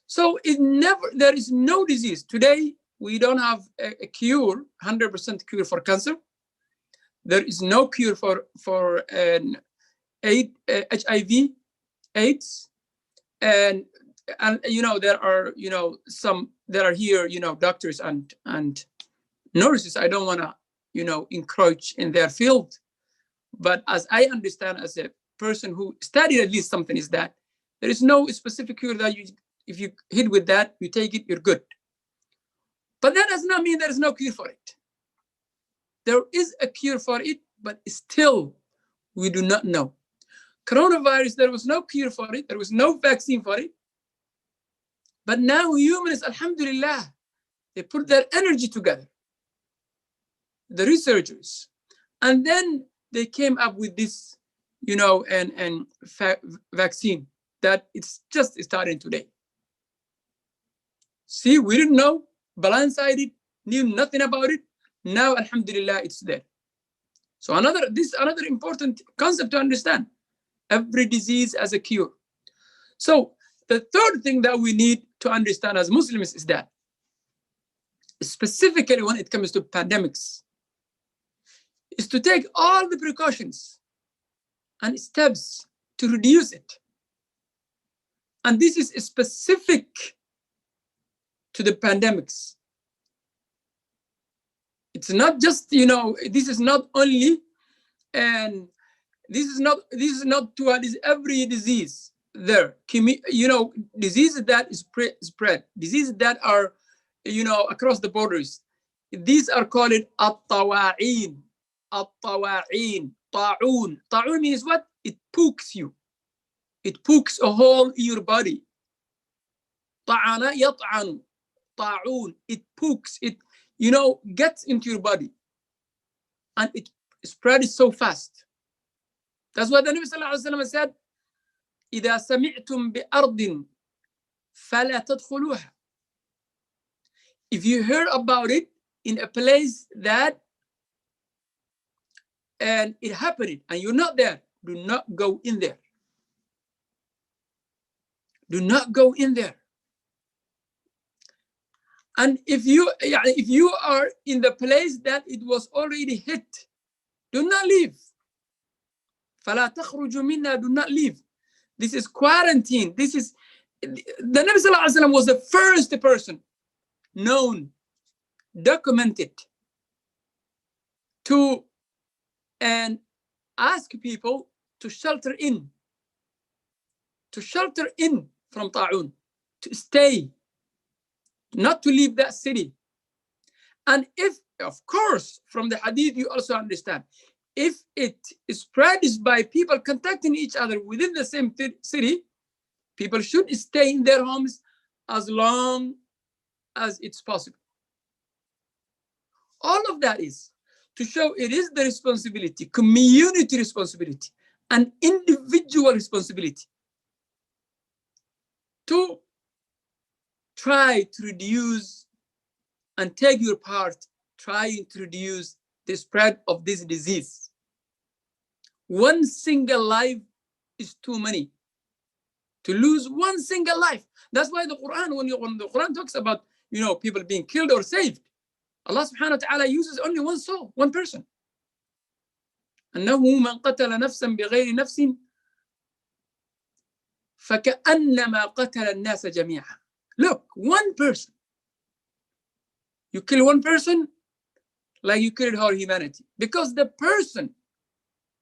So there is no disease. Today, we don't have a cure, 100% cure for cancer. There is no cure for HIV, AIDS, and there are there are here doctors and nurses. I don't want to encroach in their field, but as I understand, as a person who studied at least something, is that there is no specific cure that if you hit with that, you take it, you're good. But that does not mean there is no cure for it. There is a cure for it, but still we do not know. Coronavirus, there was no cure for it. There was no vaccine for it. But now humans, alhamdulillah, they put their energy together, the researchers, and then they came up with this, vaccine that it's just starting today. See, we didn't know, blindsided, knew nothing about it. Now, alhamdulillah, it's there. So this is another important concept to understand. Every disease has a cure. So the third thing that we need to understand as Muslims is that, specifically when it comes to pandemics, is to take all the precautions and steps to reduce it. And this is specific to the pandemics. It's not just, this is not only, and this is not towards every disease there. Diseases that is spread, diseases that are, across the borders. These are called at-tawa'in. At-tawa'in. Ta'un. Ta'un means what? It pokes you. It pokes a hole in your body. Ta'ana yat'anu. Ta'un. It pokes. It, gets into your body. And it spreads so fast. That's what the Nabi sallallahu alaihi wasallam said. إذا سمعتم بأرض فلا تدخلوها. if you heard about it in a place that and it happened and you're not there, do not go in there. Do not go in there. And if you are in the place that it was already hit, do not leave. فَلَا تَخْرُجُوا مِنَّا, do not leave. This is quarantine. This is, the Nabi Sallallahu Alaihi Wasallam was the first person known, documented, to and ask people to shelter in from ta'un, to stay, not to leave that city. And if, of course, from the hadith you also understand, if it spreads by people contacting each other within the same city, people should stay in their homes as long as it's possible. All of that is to show it is the responsibility, community responsibility, and individual responsibility to try to reduce and take your part trying to reduce the spread of this disease. One single life is too many. To lose one single life. That's why the Quran, when the Quran talks about, people being killed or saved, Allah subhanahu wa ta'ala uses only one soul, one person. أنه من قتل نفسا بغير نفس فكأنما قتل الناس جميعا. Look, one person. You kill one person like you killed whole humanity. Because the person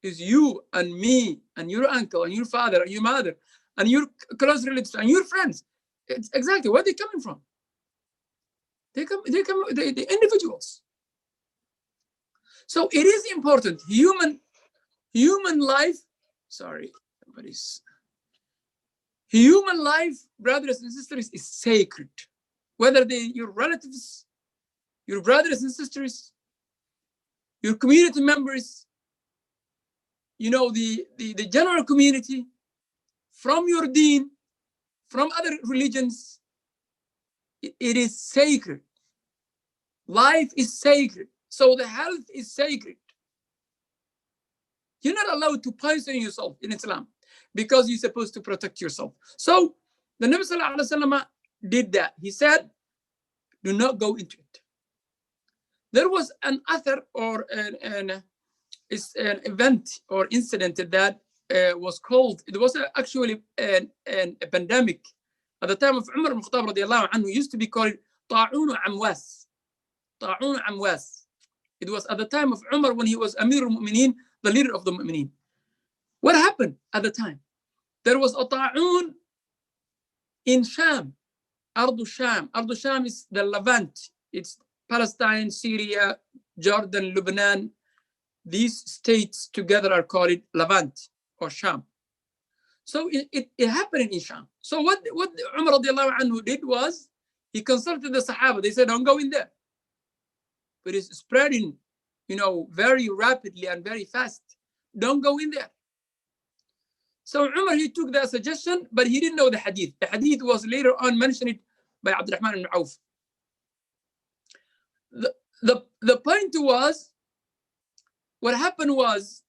is you and me and your uncle and your father and your mother and your close relatives and your friends. It's exactly where they're coming from. The individuals. So it is important. Human life, human life, brothers and sisters, is sacred. Whether they're your relatives, your brothers and sisters, your community members, the general community, from your deen, from other religions, it is sacred. Life is sacred. So the health is sacred. You're not allowed to poison yourself in Islam because you're supposed to protect yourself. So the Nabi Sallallahu Alaihi Wasallam did that. He said, do not go into it. There was an author or an event or incident that was called, it was actually a pandemic. At the time of Umar ibn Khattab radiallahu anhu, used to be called Ta'un Amwas. Ta'un Amwas. It was at the time of Umar when he was Amir al-Mu'mineen, the leader of the Mu'mineen. What happened at the time? There was a Ta'un in Sham, Ardu Sham. Ardu Sham is the Levant. It's Palestine, Syria, Jordan, Lebanon. These states together are called Levant or Sham. So it happened in Sham. So what Umar radiallahu anhu did was, he consulted the Sahaba. They said, don't go in there. But it's spreading, very rapidly and very fast. Don't go in there. So Umar, he took that suggestion, but he didn't know the hadith. The hadith was later on mentioned by Abdurrahman ibn Auf. The point was, what happened was,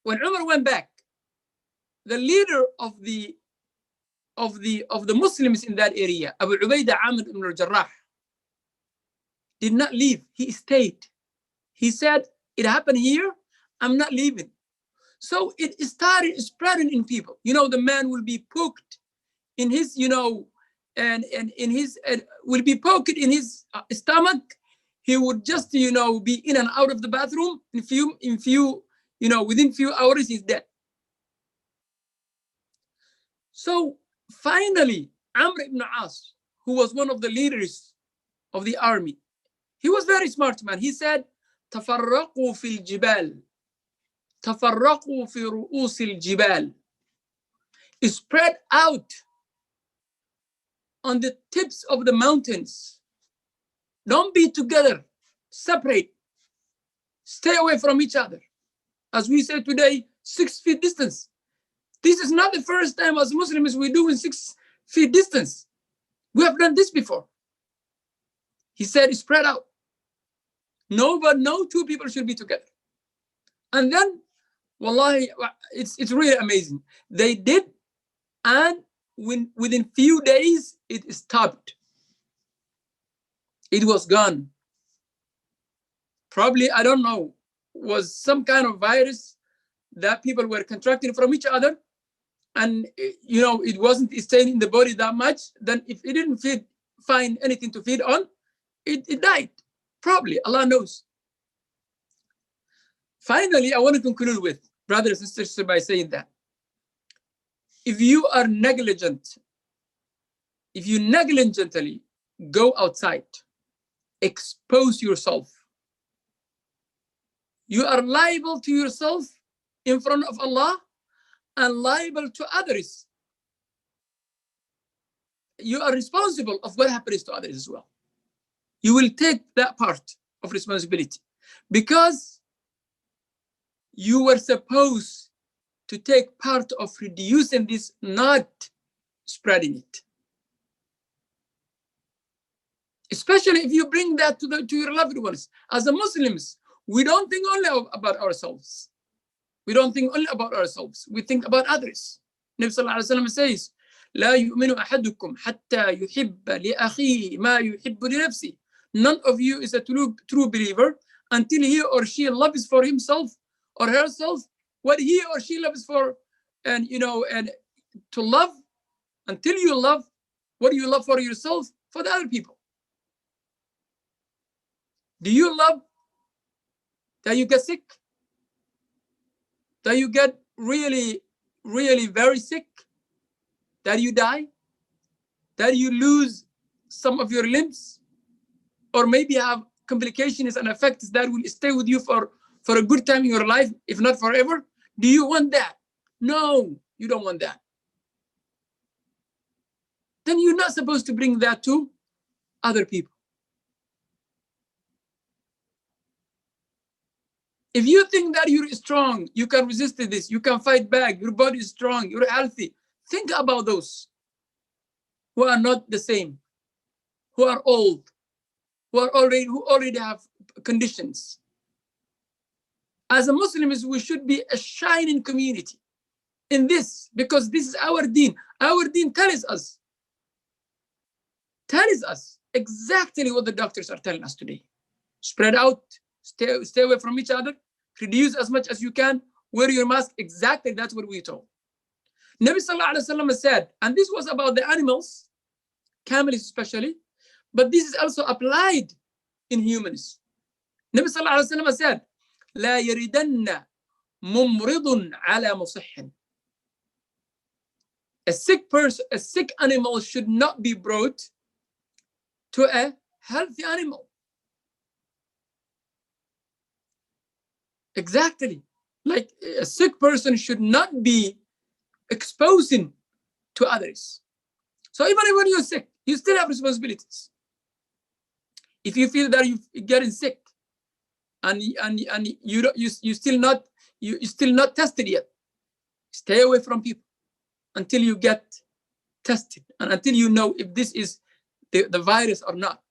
when Umar went back, the leader of the Muslims in that area, Abu Ubaidah Amir ibn al-Jarrah, did not leave. He stayed. He said, it happened here, I'm not leaving. So it started spreading in people. The man will be poked in his, and in his, will be poked in his stomach. He would just, be in and out of the bathroom. Within few hours, he's dead. So finally, Amr ibn As, who was one of the leaders of the army, he was very smart man. He said, تفرقوا في الجبال تفرقوا في رؤوس الجبال. Spread out on the tips of the mountains. Don't be together. Separate. Stay away from each other. As we say today, 6 feet distance. This is not the first time as Muslims we're doing 6 feet distance. We have done this before. He said, spread out. No two people should be together. And then, wallahi, it's really amazing. They did, and within few days, it stopped. It was gone. Probably, I don't know, was some kind of virus that people were contracting from each other. And, you know, it wasn't staying in the body that much. Then if it didn't find anything to feed on, it died. Probably, Allah knows. Finally, I want to conclude with, brothers and sisters, by saying that if you are negligent, if you negligently go outside, expose yourself, you are liable to yourself in front of Allah and liable to others. You are responsible of what happens to others as well. You will take that part of responsibility because you were supposed to take part of reducing this, not spreading it. Especially if you bring that to your loved ones. As a Muslims, we don't think only about ourselves. We don't think only about ourselves. We think about others. Nabi sallallahu alaihi wasallam says, لا يؤمن أحدكم حتى يحب لأخيه ما يحب لنفسه. None of you is a true believer until he or she loves for himself or herself what he or she loves for, and to love until you love what you love for yourself for the other people. Do you love that you get sick? That you get really, really very sick? That you die? That you lose some of your limbs? Or maybe have complications and effects that will stay with you for a good time in your life, if not forever? Do you want that? No, you don't want that. Then you're not supposed to bring that to other people. If you think that you're strong, you can resist this, you can fight back, your body is strong, you're healthy, think about those who are not the same, who are old, who already have conditions. As a Muslims, we should be a shining community in this, because this is our deen. Our deen tells us exactly what the doctors are telling us today. Spread out, stay away from each other, reduce as much as you can, wear your mask. Exactly, that's what we told. Nabi sallallahu alaihi wasallam said, and this was about the animals, camels especially, but this is also applied in humans. Nabi sallallahu alaihi wasallam said, لا يردن ممرض على مصح. A sick person, a sick animal should not be brought to a healthy animal. Exactly. Like a sick person should not be exposing to others. So even when you're sick, you still have responsibilities. If you feel that you're getting sick and you still not tested yet, stay away from people until you get tested and until you know if this is the virus or not.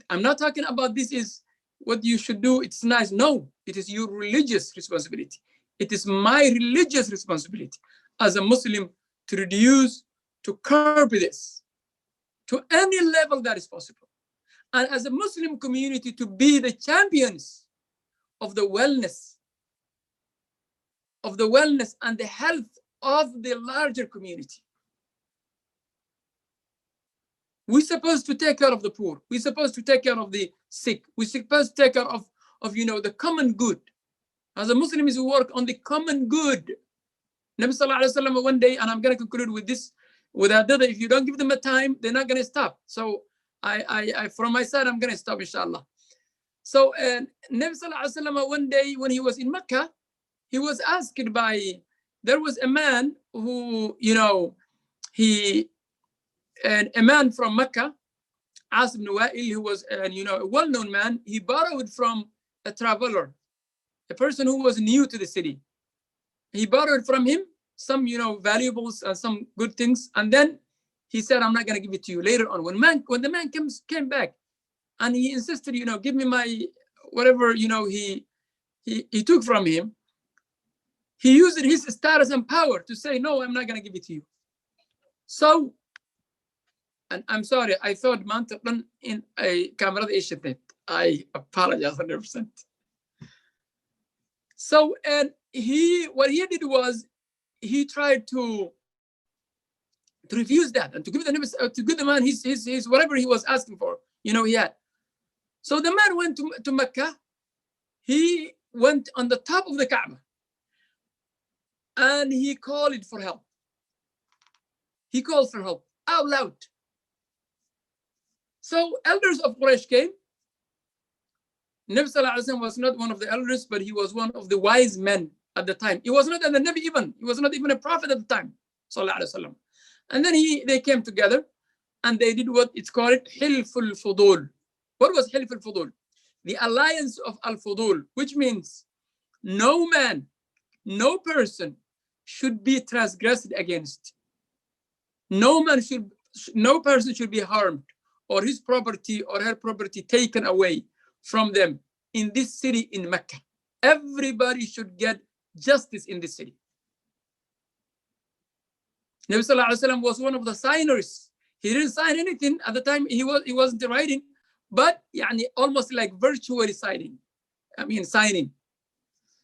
I'm not talking about this is what you should do. It's nice. No, it is your religious responsibility. It is my religious responsibility as a Muslim to reduce, to curb this to any level that is possible. And as a Muslim community to be the champions of the wellness and the health of the larger community. We're supposed to take care of the poor. We're supposed to take care of the sick. We're supposed to take care of the common good. As a Muslims, we work on the common good. Nabi sallallahu alaihi wasallam one day, and I'm going to conclude with this, with that, if you don't give them a time, they're not going to stop. So I from my side, I'm going to stop, inshallah. So Nabi sallallahu alaihi wasallam one day when he was in Mecca, he was asked there was a man who, a man from Mecca, As ibn Wa'il, who was a well-known man, he borrowed from a traveler, a person who was new to the city. He borrowed from him some valuables and some good things, and then he said, I'm not going to give it to you. Later on, when the man came back and he insisted, you know, give me my whatever, you know, he took from him, he used his status and power to say, no, I'm not going to give it to you. So, and I'm sorry, I thought mantiqan in a camera ishitet. I apologize 100%. So, and what he did was he tried to refuse that and to give the man his whatever he was asking for, you know, he had. So the man went to Mecca. He went on the top of the Kaaba and he called for help. He called for help out loud. So elders of Quraysh came. Nabi Sallallahu Alaihi Wasallam was not one of the elders, but he was one of the wise men at the time. He was not the Nabi even. He was not even a prophet at the time. Sallallahu Alaihi Wasallam. And then they came together and they did what it's called Hilful Fudul. What was Hilful Fudul? The alliance of Al-Fudul, which means no man, no person should be transgressed against. No person should be harmed or his property or her property taken away from them in this city in Mecca. Everybody should get justice in this city. Nabi Sallallahu Alaihi Wasallam was one of the signers. He didn't sign anything at the time. He wasn't writing, but almost like virtually signing. Signing.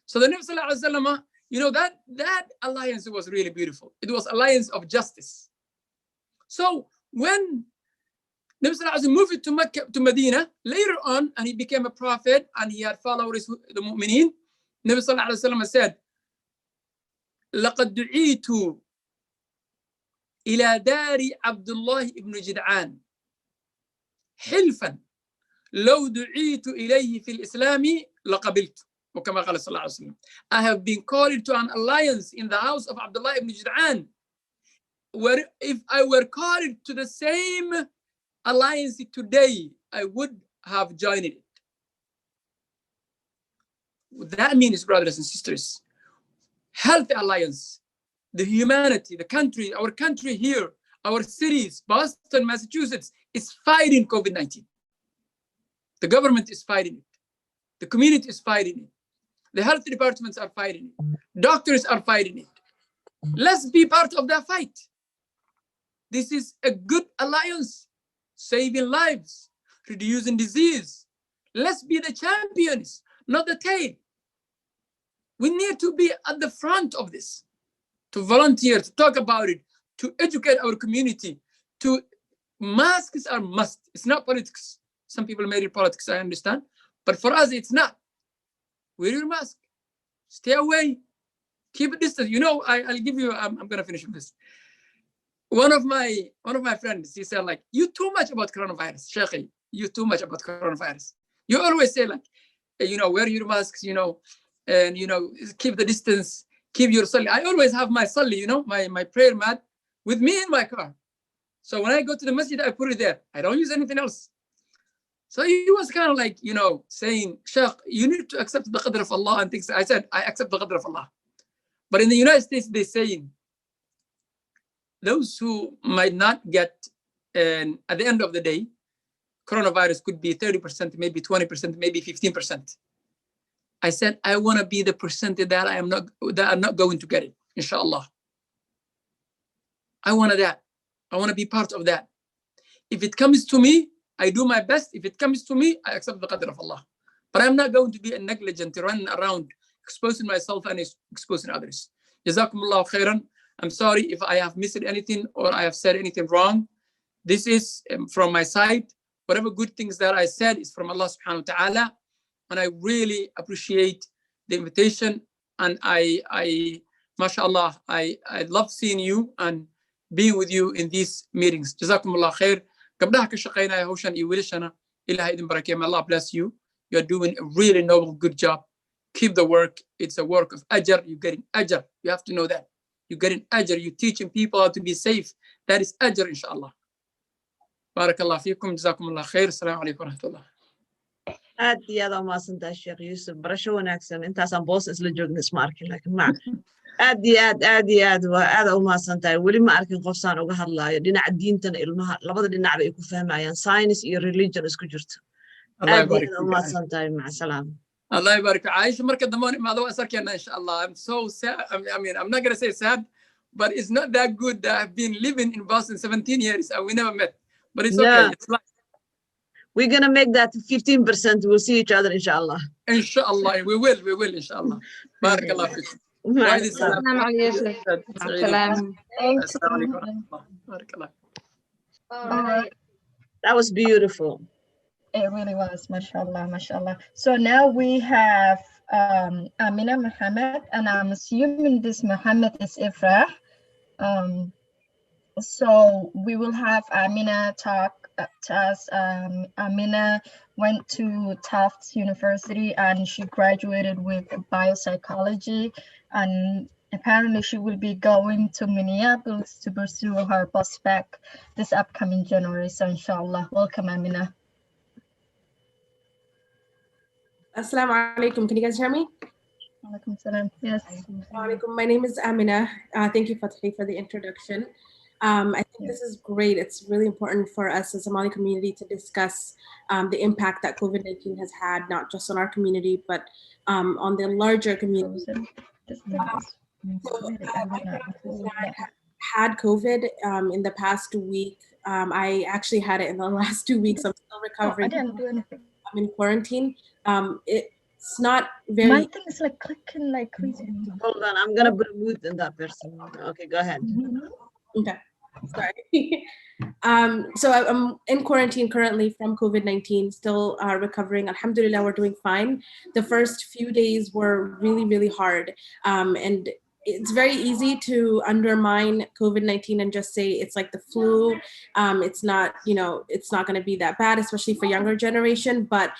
So the Nabi Sallallahu Alaihi Wasallam, you know, that alliance was really beautiful. It was alliance of justice. So when Nabi Sallallahu Alaihi Wasallam moved to Mecca, to Medina later on, and he became a prophet, and he had followers, the Mu'mineen, Nabi Sallallahu Alaihi Wasallam said, لَقَدْ دُعِيتُ إلى دار عبد الله بن جدعان حلفا لو دعيت إليه في الإسلام لقبلت وكما قال صلى الله عليه وسلم. I have been called to an alliance in the house of Abdullah ibn Jud'an, where if I were called to the same alliance today, I would have joined it. That means, brothers and sisters, healthy alliance. The humanity, the country, our country here, our cities, Boston, Massachusetts, is fighting COVID-19. The government is fighting it. The community is fighting it. The health departments are fighting it. Doctors are fighting it. Let's be part of that fight. This is a good alliance, saving lives, reducing disease. Let's be the champions, not the tail. We need to be at the front of this. To volunteer, to talk about it, to educate our community, masks are must. It's not politics. Some people made it politics, I understand. But for us, it's not. Wear your mask. Stay away. Keep a distance. You know, I'll give you, I'm going to finish with this. One of my friends, he said, like, you too much about coronavirus, Sheikh. You too much about coronavirus. You always say, like, you know, wear your masks, you know, and, you know, keep the distance. Keep your salli. I always have my salli, you know, my prayer mat with me in my car. So when I go to the masjid, I put it there. I don't use anything else. So he was kind of like, you know, saying, Sheikh, you need to accept the qadr of Allah and things. I said, I accept the qadr of Allah. But in the United States, they're saying, those who might not get, and at the end of the day, coronavirus could be 30%, maybe 20%, maybe 15%. I said, I want to be the percentage that I'm not going to get it, inshallah. I wanted that. I want to be part of that. If it comes to me, I do my best. If it comes to me, I accept the qadr of Allah. But I'm not going to be a negligent to run around exposing myself and exposing others. Jazakumullah khairan. I'm sorry if I have missed anything or I have said anything wrong. This is from my side. Whatever good things that I said is from Allah subhanahu wa ta'ala. And I really appreciate the invitation. And mashallah, I love seeing you and being with you in these meetings. Jazakumullah khair. Gabdaha ka shaqeynaya hawshan iyo wilashana. Ilahay idin barakeeyo. May Allah bless you. You're doing a really noble, good job. Keep the work. It's a work of ajr. You're getting ajr. You have to know that. You're getting ajr. You're teaching people how to be safe. That is ajr, inshallah. Barakallah fiikum. Jazakumullah khair. Assalamu alaikum wa rahmatullah. aad iyo aad u mahadsantahay Sheekh Yusuf, barasho wanaagsan. Intaasaan boos isla joogna isma arkin, laakiin aad waa aad u mahadsantahay weli ma arkin qof saan uga hadlaayo dhinaca diintana ilmaha labada dhinacba ay ku fahmayaan science iyo religion isku jirto aad u mahadsantahay maca salaam Allah يبارك عايش مركز دمون ما ذو أثر كنا إن شاء الله. I'm so sad. I mean, I'm not gonna say sad, but it's not that good that I've been living in Boston 17 years and we never met. But it's okay. It's like we're gonna make that 15%. We'll see each other, inshallah. Inshallah, we will, inshallah. Barakallah fikum. السلام عليكم يوسف. السلام. Barakallah. Bye. That was beautiful. It really was, mashallah, mashallah. So now we have Amina Muhammad, and I'm assuming this Muhammad is Ifrah. So we will have Amina talk to us. Amina went to Tufts University and she graduated with biopsychology, and apparently she will be going to Minneapolis to pursue her postbac this upcoming January. So inshallah, welcome Amina. Assalamu alaikum. Can you guys hear me? Alaikum salam. Yes. Alaikum. My name is Amina. Thank you, Fatih, for the introduction. I think this is great. It's really important for us as a Somali community to discuss the impact that COVID-19 has had, not just on our community, but on the larger community. Had COVID in the past week. I actually had it in the last 2 weeks. I'm still recovering. I didn't do anything. I'm in quarantine. It's not very. My thing is like clicking like crazy. Hold on, I'm gonna put a mute in that person. Okay, go ahead. Okay, sorry. So I'm in quarantine currently from COVID-19, still recovering. Alhamdulillah, we're doing fine. The first few days were really, really hard. And it's very easy to undermine COVID-19 and just say it's like the flu. It's not, it's not going to be that bad, especially for younger generation. But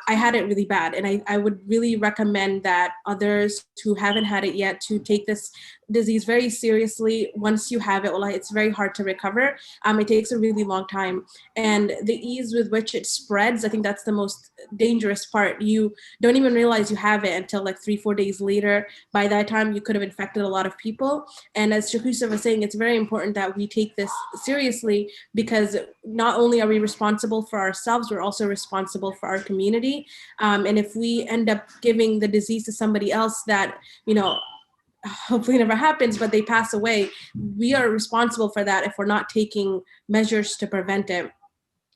I had it really bad, and I would really recommend that others who haven't had it yet to take this disease very seriously. Once you have it, well, it's very hard to recover. It takes a really long time, and the ease with which it spreads, I think that's the most dangerous part. You don't even realize you have it until like 3-4 days later. By that time, you could have infected a lot of people. And as Sheikh Yusuf was saying, it's very important that we take this seriously, because not only are we responsible for ourselves, we're also responsible for our community. And if we end up giving the disease to somebody else that, hopefully never happens, but they pass away, we are responsible for that if we're not taking measures to prevent it.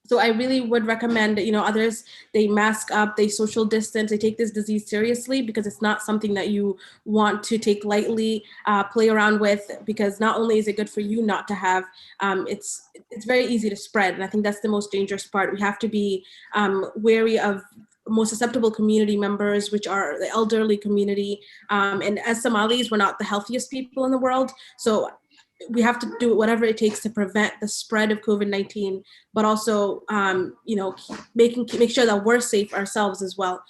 So I really would recommend, others, they mask up, they social distance, they take this disease seriously, because it's not something that you want to take lightly, play around with, because not only is it good for you not to have, it's very easy to spread. And I think that's the most dangerous part. We have to be wary of most susceptible community members, which are the elderly community. And as Somalis, we're not the healthiest people in the world. So we have to do whatever it takes to prevent the spread of COVID-19, but also, make sure that we're safe ourselves as well.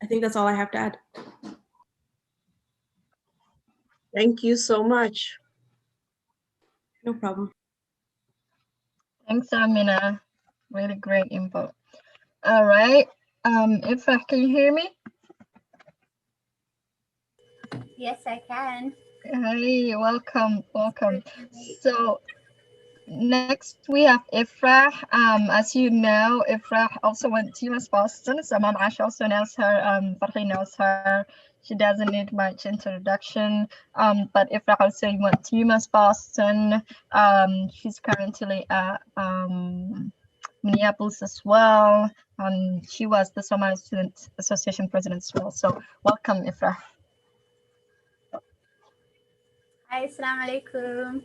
I think that's all I have to add. Thank you so much. No problem. Thanks, Amina. Really great info. All right. Ifrah, can you hear me? Yes, I can. Hey, welcome. So next we have Ifrah. As you know, Ifrah also went to US Boston. So Mom Ash also knows her. Farhi knows her. She doesn't need much introduction. But Ifrah also went to US Boston. She's currently at Minneapolis as well. She was the Somali Student Association president as well. So welcome, Ifrah. Hi, assalamu alaikum.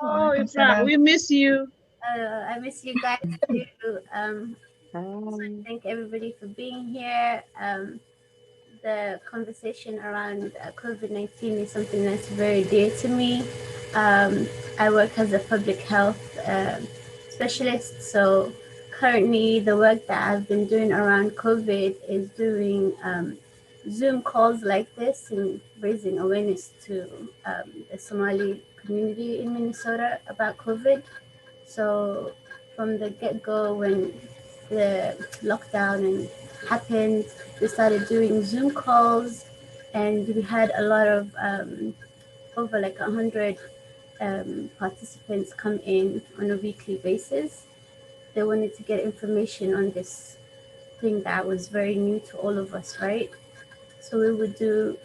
Oh, Ifrah, we miss you. I miss you guys too. So I thank everybody for being here. The conversation around COVID-19 is something that's very dear to me. I work as a public health specialist, so currently the work that I've been doing around COVID is doing Zoom calls like this and raising awareness to the Somali community in Minnesota about COVID. So from the get-go, when the lockdown and happened, we started doing Zoom calls, and we had a lot of over like 100 participants come in on a weekly basis. They wanted to get information on this thing that was very new to all of us, right? So we would do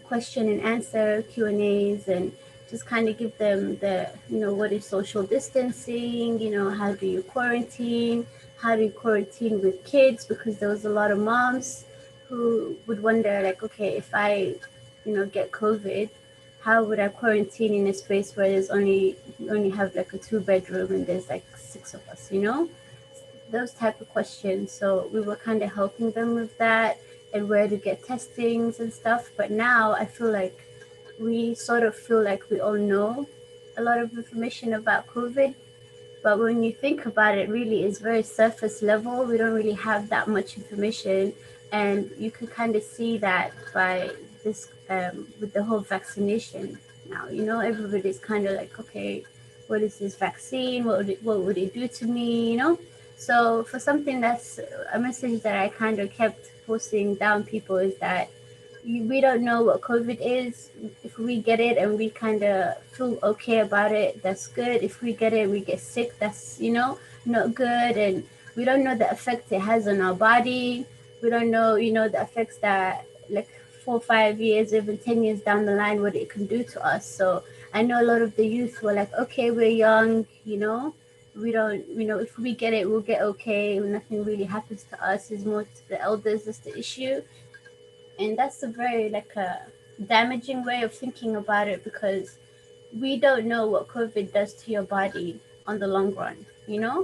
question and answer Q&As and just kind of give them the, what is social distancing, how do you quarantine, how do you quarantine with kids, because there was a lot of moms who would wonder like, okay, if I, get COVID, how would I quarantine in a space where there's we only have like a 2-bedroom and there's like 6 of us, those type of questions. So we were kind of helping them with that and where to get testings and stuff. But now I feel like we sort of feel like we all know a lot of information about COVID. But when you think about it, really it's very surface level. We don't really have that much information. And you can kind of see that by this, with the whole vaccination now, everybody's kind of like, okay, what is this vaccine? What would it do to me, So for something that's a message that I kind of kept posting down people is that we don't know what COVID is. If we get it and we kind of feel okay about it, that's good. If we get it, we get sick, that's, not good. And we don't know the effect it has on our body. We don't know, the effects that like 4 or 5 years, even 10 years down the line, what it can do to us. So I know a lot of the youth were like, okay, we're young, we don't, if we get it, we'll get okay. Nothing really happens to us. It's more to the elders that's the issue. And that's a very like a damaging way of thinking about it, because we don't know what COVID does to your body on the long run,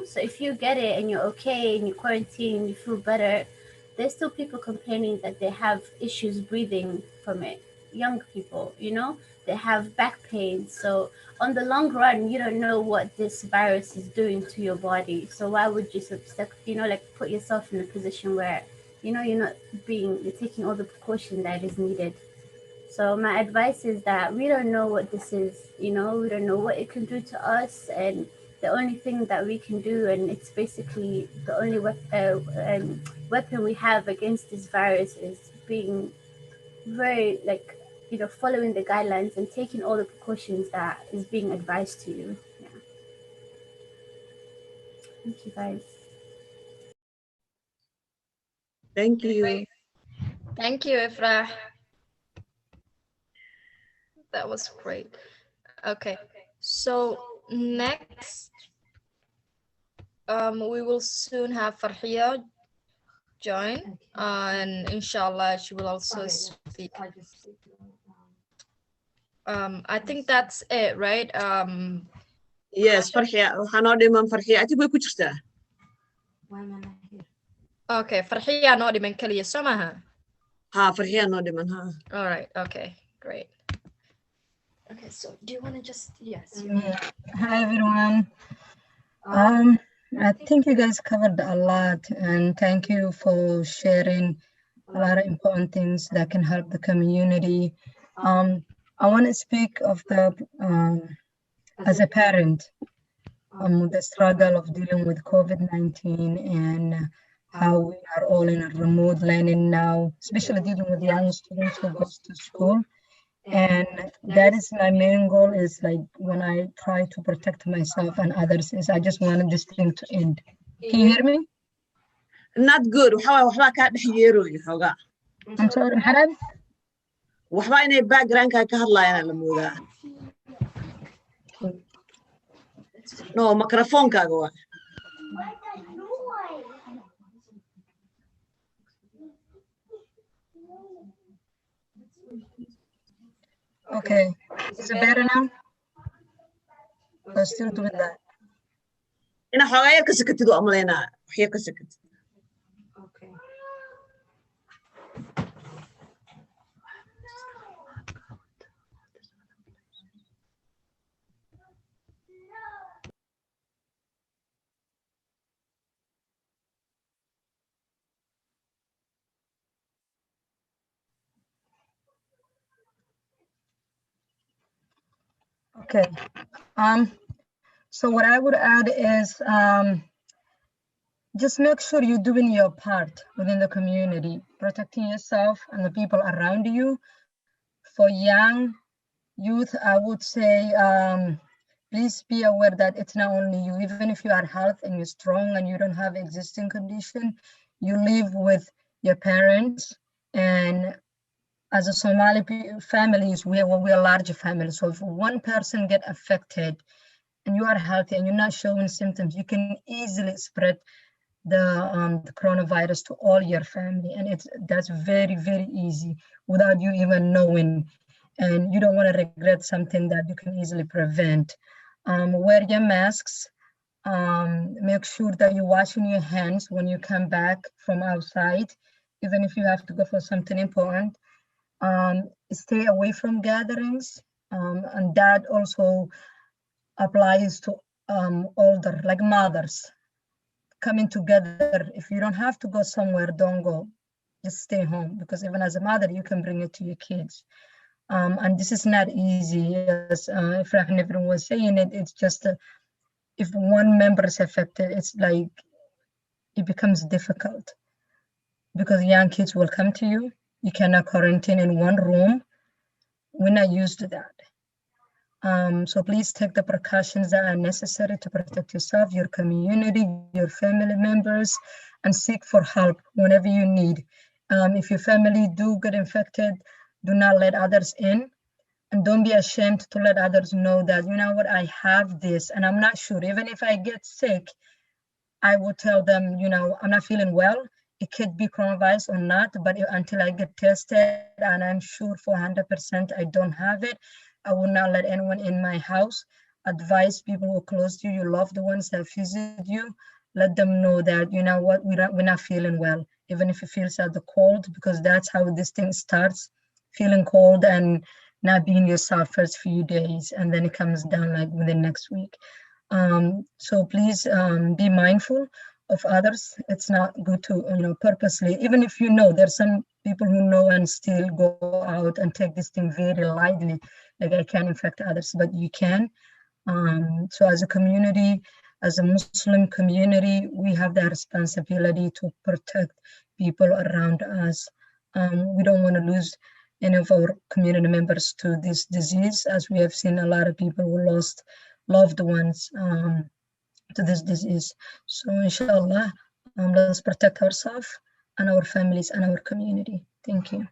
So if you get it and you're okay and you quarantine, you feel better, there's still people complaining that they have issues breathing from it. Young people, they have back pain. So on the long run, you don't know what this virus is doing to your body. So why would you put yourself in a position where, you're taking all the precaution that is needed. So my advice is that we don't know what this is, we don't know what it can do to us. And the only thing that we can do, and it's basically the only weapon we have against this virus, is being very following the guidelines and taking all the precautions that is being advised to you. Yeah. Thank you, guys. Thank you. Thank you, Ifrah. That was great. Okay, so next, we will soon have Farhia join, and inshallah she will also speak. I think that's it, right? Yes, Farhia. Waxaa noo dhiman Farhia. I think way ku jirtaa. Okay, Farhia noo dhiman kaliya soo maaha? Ha, Farhia noo dhiman, ha. All right, okay, great. Okay, so do you want to just, yes. Hi, everyone. I think you guys covered a lot, and thank you for sharing a lot of important things that can help the community. I want to speak of as a parent, the struggle of dealing with COVID-19 and how we are all in a remote learning now, especially dealing with young students who goes to school. And that is my main goal, is like when I try to protect myself and others, is I just wanted this thing to end. Can you hear me? Not good. Waxbaa kaa dhex yeerooyo xoogaa. I'm sorry, Harab? Waxbaa inay background-kaa ka hadlaayaan la moodaa. No, microphone-kaaga waa. Okay, is it better now? I'll still do that. Ina xoogaa yar ka sakatid waa umaleynaa. Wax yar ka sakatid. Okay. Okay. So what I would add is just make sure you're doing your part within the community, protecting yourself and the people around you. For young youth, I would say, please be aware that it's not only you. Even if you are healthy and you're strong and you don't have existing condition, you live with your parents. And as a Somali families, we are a large family. So if one person get affected and you are healthy and you're not showing symptoms, you can easily spread the coronavirus to all your family. And that's very, very easy without you even knowing. And you don't want to regret something that you can easily prevent. Wear your masks. Make sure that you're washing your hands when you come back from outside, even if you have to go for something important. Stay away from gatherings. And that also applies to older, like mothers. Coming together, if you don't have to go somewhere, don't go. Just stay home, because even as a mother, you can bring it to your kids. And this is not easy, as Ifrah and everyone was saying it. It's just if one member is affected, it's like it becomes difficult, because young kids will come to you. You cannot quarantine in one room. We're not used to that. So please take the precautions that are necessary to protect yourself, your community, your family members, and seek for help whenever you need. If your family do get infected, do not let others in. And don't be ashamed to let others know that, you know what, I have this and I'm not sure. Even if I get sick, I would tell them, you know, I'm not feeling well. It could be coronavirus or not, but until I get tested and I'm sure for 100% I don't have it, I will not let anyone in my house. Advise people who are close to you, your loved ones that visit you, let them know that, you know what, we're not feeling well, even if it feels like the cold, because that's how this thing starts, feeling cold and not being yourself first few days, and then it comes down like within next week. So please be mindful of others. It's not good to, you know, purposely, even if you know there's some people who know and still go out and take this thing very lightly, like I can infect others, but you can. So as a community, as a Muslim community, we have that responsibility to protect people around us. We don't want to lose any of our community members to this disease, as we have seen a lot of people who lost loved ones to this disease. So inshallah, let's protect ourselves and our families and our community. Thank you.